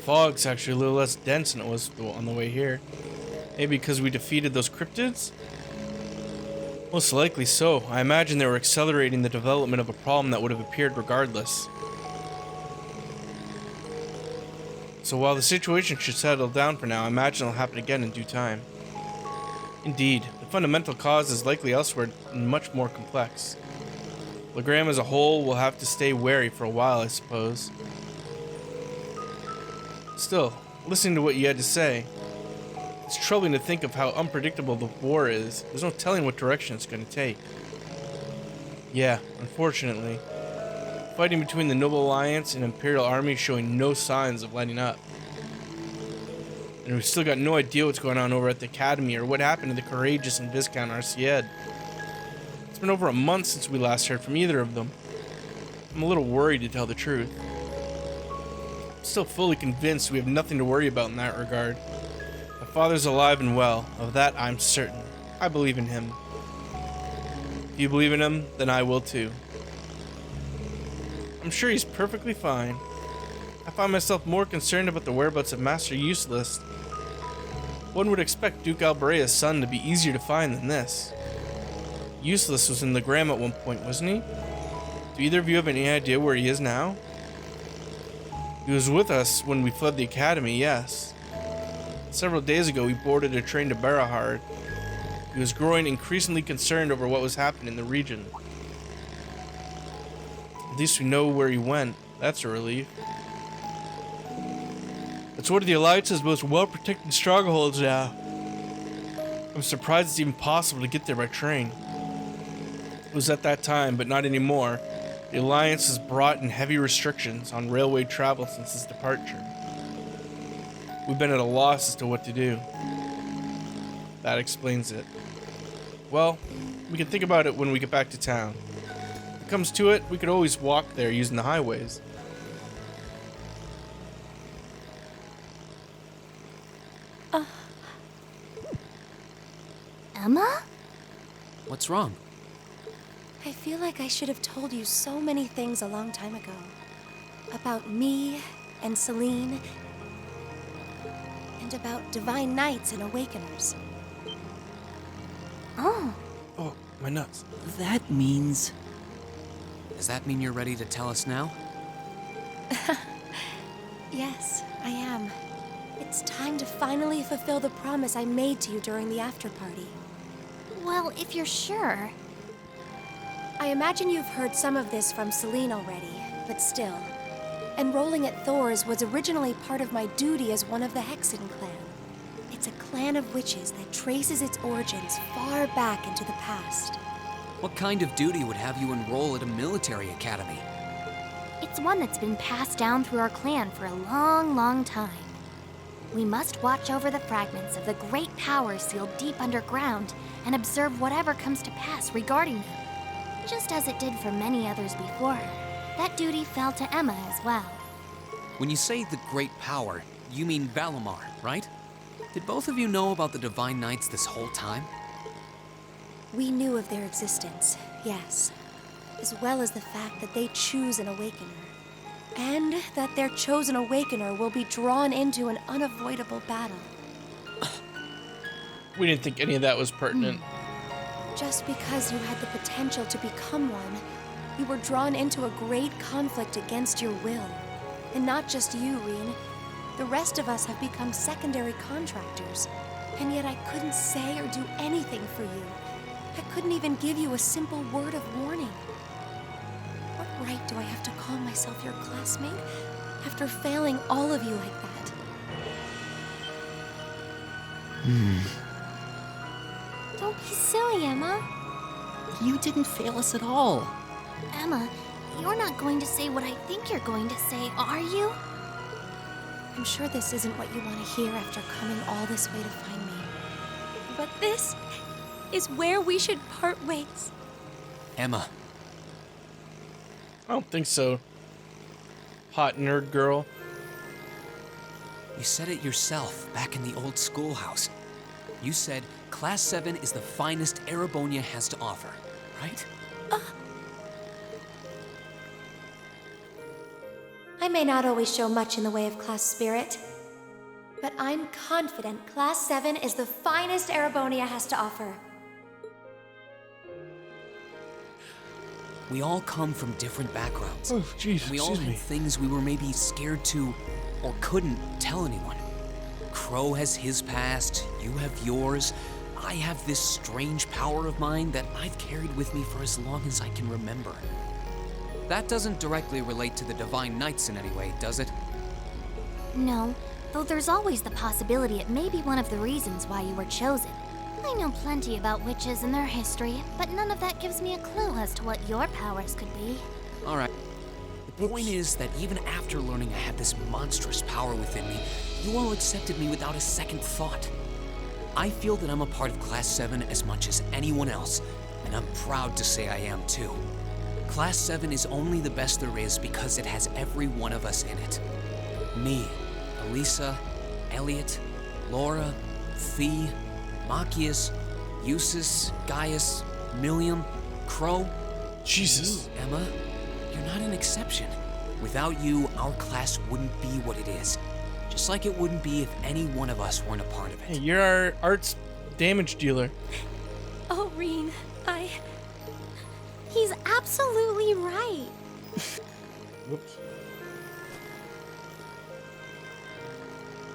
Fog's actually a little less dense than it was on the way here. Maybe because we defeated those cryptids? Most likely so. I imagine they were accelerating the development of a problem that would have appeared regardless. So while the situation should settle down for now, I imagine it'll happen again in due time. Indeed, the fundamental cause is likely elsewhere and much more complex. Legram as a whole will have to stay wary for a while, I suppose. Still, listening to what you had to say, it's troubling to think of how unpredictable the war is. There's no telling what direction it's going to take. Yeah, unfortunately. Fighting between the Noble Alliance and Imperial Army showing no signs of letting up. And we've still got no idea what's going on over at the Academy or what happened to the courageous and Viscount Arcied. It's been over a month since we last heard from either of them. I'm a little worried, to tell the truth. I'm still fully convinced we have nothing to worry about in that regard. My father's alive and well, of that I'm certain. I believe in him. If you believe in him, then I will too. I'm sure he's perfectly fine. I find myself more concerned about the whereabouts of Master Useless. One would expect Duke Alberea's son to be easier to find than this. Useless was in Legram at one point, wasn't he? Do either of you have any idea where he is now? He was with us when we fled the academy, yes. Several days ago, we boarded a train to Barahard. He was growing increasingly concerned over what was happening in the region. At least we know where he went. That's a relief. It's one of the Alliance's most well-protected strongholds now. I'm surprised it's even possible to get there by train. It was at that time, but not anymore. The Alliance has brought in heavy restrictions on railway travel since his departure. We've been at a loss as to what to do. That explains it. Well, we can think about it when we get back to town. If it comes to it, we could always walk there using the highways. Emma? What's wrong? I feel like I should have told you so many things a long time ago. About me and Celine. And about Divine Knights and Awakeners. Oh, Oh, my nuts. That means... Does that mean you're ready to tell us now? Yes, I am. It's time to finally fulfill the promise I made to you during the after party. well, if you're sure. I imagine you've heard some of this from Celine already, but still. Enrolling at Thor's was originally part of my duty as one of the Hexen clan. It's a clan of witches that traces its origins far back into the past. What kind of duty would have you enroll at a military academy? It's one that's been passed down through our clan for a long, long time. We must watch over the fragments of the great power sealed deep underground and observe whatever comes to pass regarding them. Just as it did for many others before her, that duty fell to Emma as well. When you say the great power, you mean Valimar, right? Did both of you know about the Divine Knights this whole time? We knew of their existence, yes. As well as the fact that they choose an Awakener. And that their chosen Awakener will be drawn into an unavoidable battle. We didn't think any of that was pertinent. Just because you had the potential to become one, you were drawn into a great conflict against your will. And not just you, Rean. The rest of us have become secondary contractors. And yet I couldn't say or do anything for you. I couldn't even give you a simple word of warning. What right do I have to call myself your classmate after failing all of you like that? Don't be silly, Emma. You didn't fail us at all. Emma, you're not going to say what I think you're going to say, are you? I'm sure this isn't what you want to hear after coming all this way to find me. But this is where we should part ways. Emma, I don't think so. Hot nerd girl. you said it yourself back in the old schoolhouse. You said Class 7 is the finest Erebonia has to offer, right? I may not always show much in the way of class spirit, but I'm confident Class 7 is the finest Erebonia has to offer. We all come from different backgrounds. Oh, jeez, We all had things we were maybe scared to or couldn't tell anyone. Crow has his past, you have yours. I have this strange power of mine that I've carried with me for as long as I can remember. That doesn't directly relate to the Divine Knights in any way, does it? No, though there's always the possibility it may be one of the reasons why you were chosen. I know plenty about witches and their history, but none of that gives me a clue as to what your powers could be. All right. The point is that even after learning I had this monstrous power within me, you all accepted me without a second thought. I feel that I'm a part of Class 7 as much as anyone else, and I'm proud to say I am too. Class 7 is only the best there is because it has every one of us in it. Me, Alisa, Elliot, Laura, Thea, Machias, Eustace, Gaius, Millium, Crow. Jesus. You, Emma, you're not an exception. Without you, our class wouldn't be what it is. Just like it wouldn't be if any one of us weren't a part of Hey, it. you're our arts damage dealer. Oh, Reen, He's absolutely right. Whoops.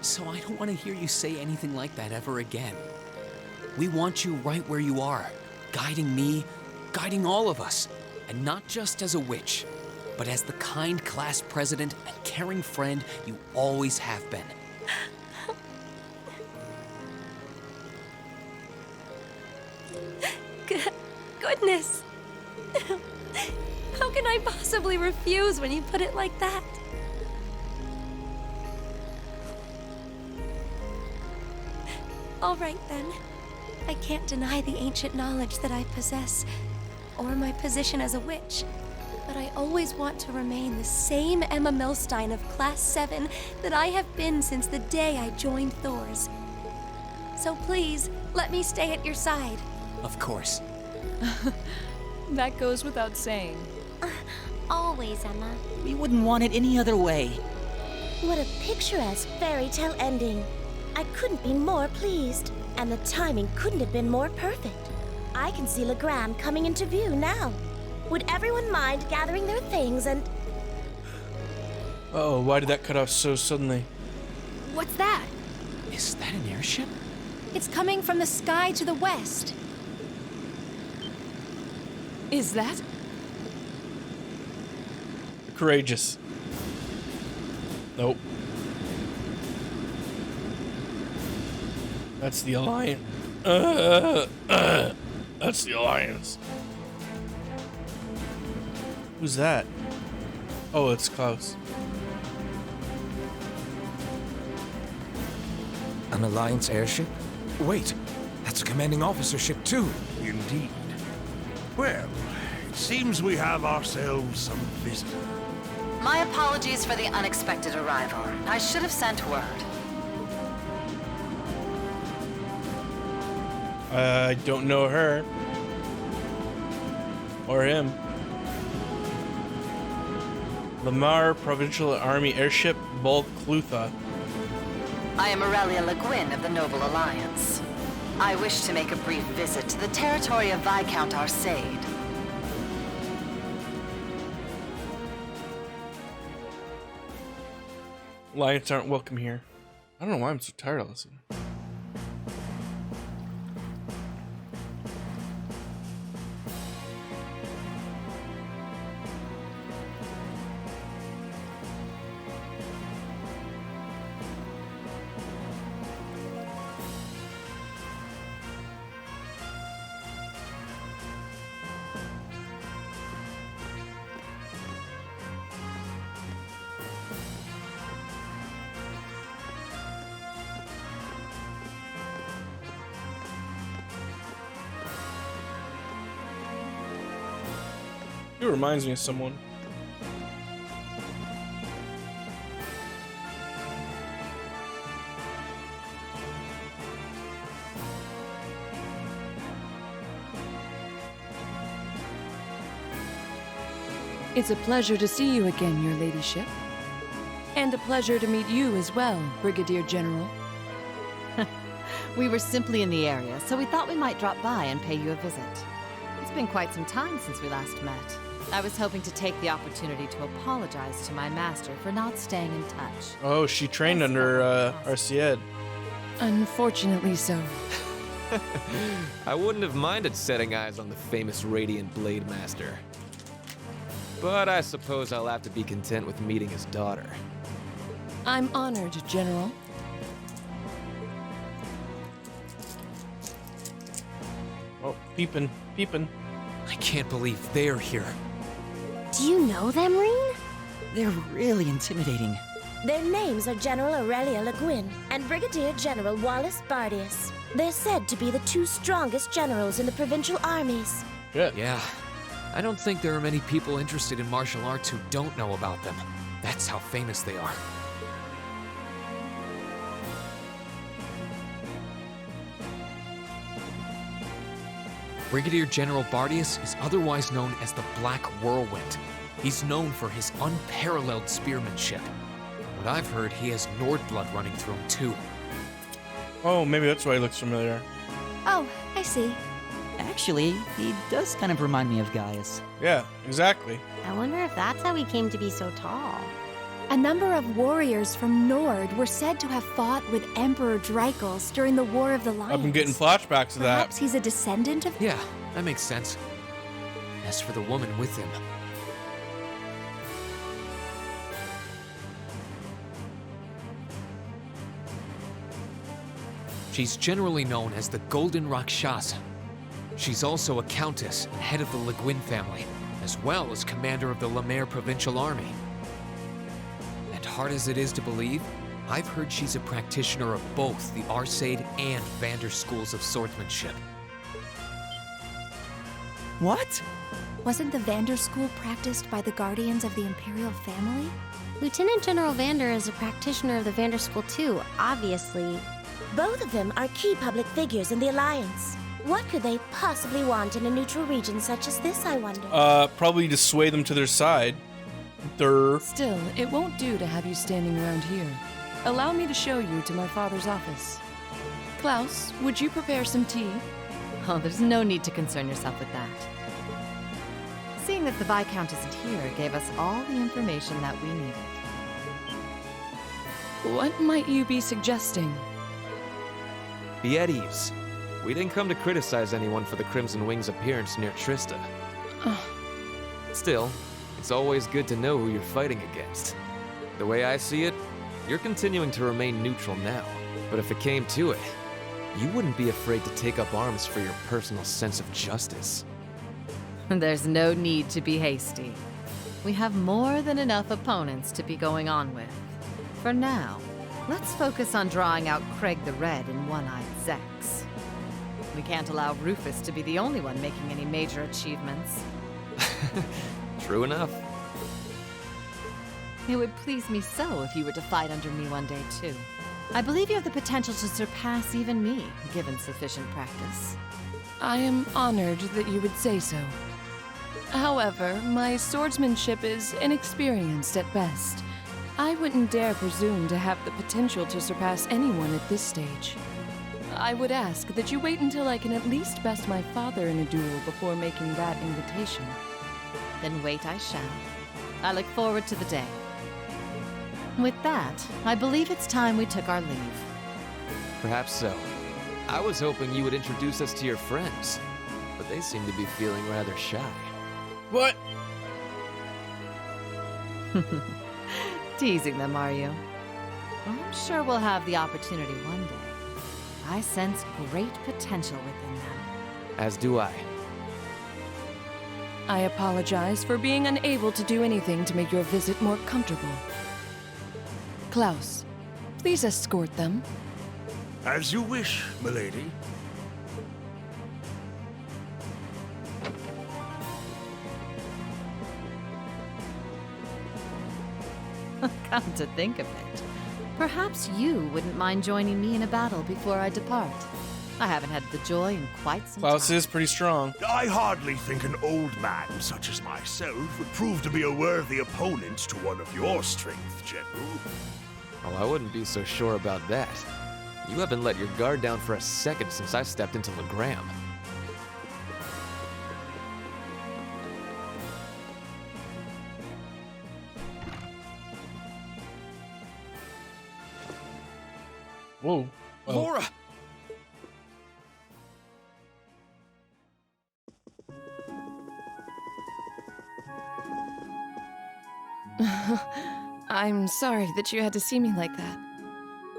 So I don't want to hear you say anything like that ever again. We want you right where you are, guiding me, guiding all of us, and not just as a witch, but as the kind class president and caring friend you always have been. Goodness. How can I possibly refuse when you put it like that? All right, then. I can't deny the ancient knowledge that I possess, or my position as a witch. But I always want to remain the same Emma Milstein of Class 7 that I have been since the day I joined Thor's. So please, let me stay at your side. Of course. That goes without saying. Always, Emma. We wouldn't want it any other way. What a picturesque fairy tale ending. I couldn't be more pleased, and the timing couldn't have been more perfect. I can see Legram coming into view now. Would everyone mind gathering their things and... Oh, why did that cut off so suddenly? What's that? Is that an airship? It's coming from the sky to the west. Is that? Courageous. Nope. That's the Alliance. That's the Alliance. Who's that? Oh, it's Klaus. An Alliance airship? Wait, that's a commanding officer ship too. Indeed. Well, it seems we have ourselves some visitor. My apologies for the unexpected arrival. I should have sent word. I don't know her. Or him. Lamar Provincial Army Airship Bulk Clutha. I am Aurelia Le Guin of the Noble Alliance. I wish to make a brief visit to the territory of Viscount Arcade. Alliance aren't welcome here. I don't know why I'm so tired of listening. It reminds me of someone. It's a pleasure to see you again, your ladyship. And a pleasure to meet you as well, Brigadier General. We were simply in the area, so we thought we might drop by and pay you a visit. It's been quite some time since we last met. I was hoping to take the opportunity to apologize to my master for not staying in touch. Oh, she trained under Arcade. Unfortunately so. I wouldn't have minded setting eyes on the famous Radiant Blade Master. But I suppose I'll have to be content with meeting his daughter. I'm honored, General. Oh, peeping, peeping. I can't believe they're here. Do you know them, Reen? They're really intimidating. Their names are General Aurelia Le Guin and Brigadier General Wallace Bardius. They're said to be the two strongest generals in the provincial armies. Good. Yeah. I don't think there are many people interested in martial arts who don't know about them. That's how famous they are. Brigadier General Baddies is otherwise known as the Black Whirlwind. He's known for his unparalleled spearmanship. But I've heard he has Nord blood running through him too. Oh, maybe that's why he looks familiar. Oh, I see. Actually, he does kind of remind me of Gaius. Yeah, exactly. I wonder if that's how he came to be so tall. A number of warriors from Nord were said to have fought with Emperor Dreikels during the War of the Lions. I've been getting flashbacks of that. Perhaps he's a descendant of... Yeah, that makes sense. As for the woman with him, she's generally known as the Golden Rakshasa. She's also a countess and head of the Legram family, as well as commander of the Lemaire Provincial Army. And hard as it is to believe, I've heard she's a practitioner of both the Arcade and Vander schools of swordsmanship. What? Wasn't the Vander school practiced by the guardians of the Imperial family? Lieutenant General Vander is a practitioner of the Vander School too, obviously. Both of them are key public figures in the Alliance. What could they possibly want in a neutral region such as this, I wonder? Probably to sway them to their side. Still, it won't do to have you standing around here. Allow me to show you to my father's office. Klaus, would you prepare some tea? Oh, there's no need to concern yourself with that. Seeing that the Viscount isn't here gave us all the information that we needed. What might you be suggesting? Be at ease. We didn't come to criticize anyone for the Crimson Wing's appearance near Trista. Still, it's always good to know who you're fighting against. The way I see it, you're continuing to remain neutral now. But if it came to it, you wouldn't be afraid to take up arms for your personal sense of justice. There's no need to be hasty. We have more than enough opponents to be going on with. For now, let's focus on drawing out Craig the Red and One-Eyed Zex. We can't allow Rufus to be the only one making any major achievements. True enough. It would please me so if you were to fight under me one day, too. I believe you have the potential to surpass even me, given sufficient practice. I am honored that you would say so. However, my swordsmanship is inexperienced at best. I wouldn't dare presume to have the potential to surpass anyone at this stage. I would ask that you wait until I can at least best my father in a duel before making that invitation. Then wait I shall. I look forward to the day. With that, I believe it's time we took our leave. Perhaps so. I was hoping you would introduce us to your friends, but they seem to be feeling rather shy. What? Teasing them, are you? Well, I'm sure we'll have the opportunity one day. I sense great potential within them. As do I. I apologize for being unable to do anything to make your visit more comfortable. Klaus, please escort them. As you wish, milady. Come to think of it, perhaps you wouldn't mind joining me in a battle before I depart. I haven't had the joy in quite some Klaus time. is pretty strong. I hardly think an old man such as myself would prove to be a worthy opponent to one of your strength, General. Well, I wouldn't be so sure about that. You haven't let your guard down for a second since I stepped into Legram. Whoa. Oh. Laura! I'm sorry that you had to see me like that.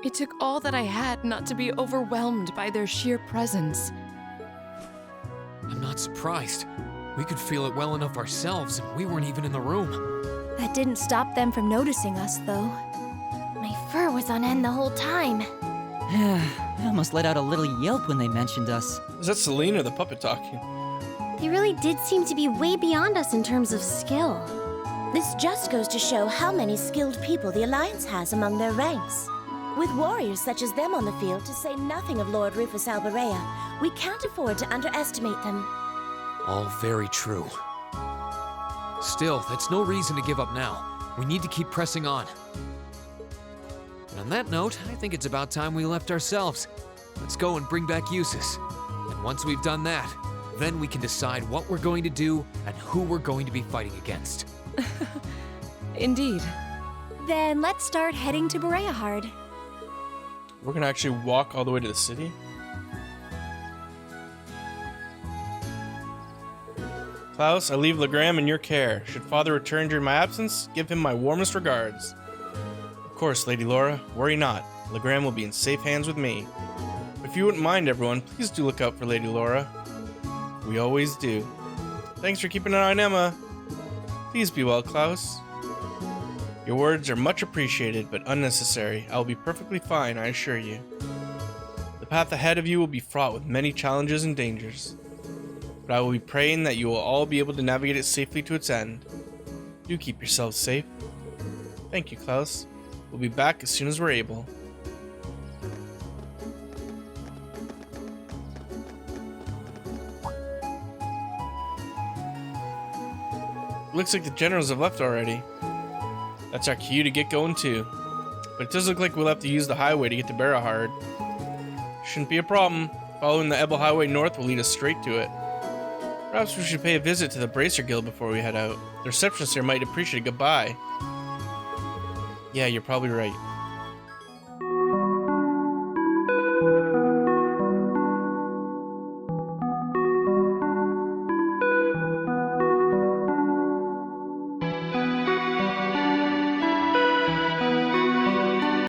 It took all that I had not to be overwhelmed by their sheer presence. I'm not surprised. We could feel it well enough ourselves, and we weren't even in the room. That didn't stop them from noticing us, though. My fur was on end the whole time. I almost let out a little yelp when they mentioned us. Is that Selena, the puppet talking? They really did seem to be way beyond us in terms of skill. This just goes to show how many skilled people the Alliance has among their ranks. With warriors such as them on the field, to say nothing of Lord Rufus Alberea, we can't afford to underestimate them. All very true. Still, that's no reason to give up now. We need to keep pressing on. And on that note, I think it's about time we left ourselves. Let's go and bring back Eustace. And once we've done that, then we can decide what we're going to do and who we're going to be fighting against. Indeed. Then let's start heading to Bereahard. We're gonna actually walk all the way to the city? Klaus, I leave Legram in your care. Should Father return during my absence, give him my warmest regards. Of course, Lady Laura, worry not. Legram will be in safe hands with me. If you wouldn't mind, everyone, please do look out for Lady Laura. We always do. Thanks for keeping an eye on Emma. Please be well, Klaus. Your words are much appreciated, but unnecessary. I will be perfectly fine, I assure you. The path ahead of you will be fraught with many challenges and dangers, but I will be praying that you will all be able to navigate it safely to its end. Do keep yourselves safe. Thank you, Klaus. We'll be back as soon as we're able. Looks like the generals have left already. That's our cue to get going too. But it does look like we'll have to use the highway to get to Bereahard. Shouldn't be a problem. Following the Ebel Highway north will lead us straight to it. Perhaps we should pay a visit to the Bracer Guild before we head out. The receptionist here might appreciate a goodbye. Yeah, you're probably right.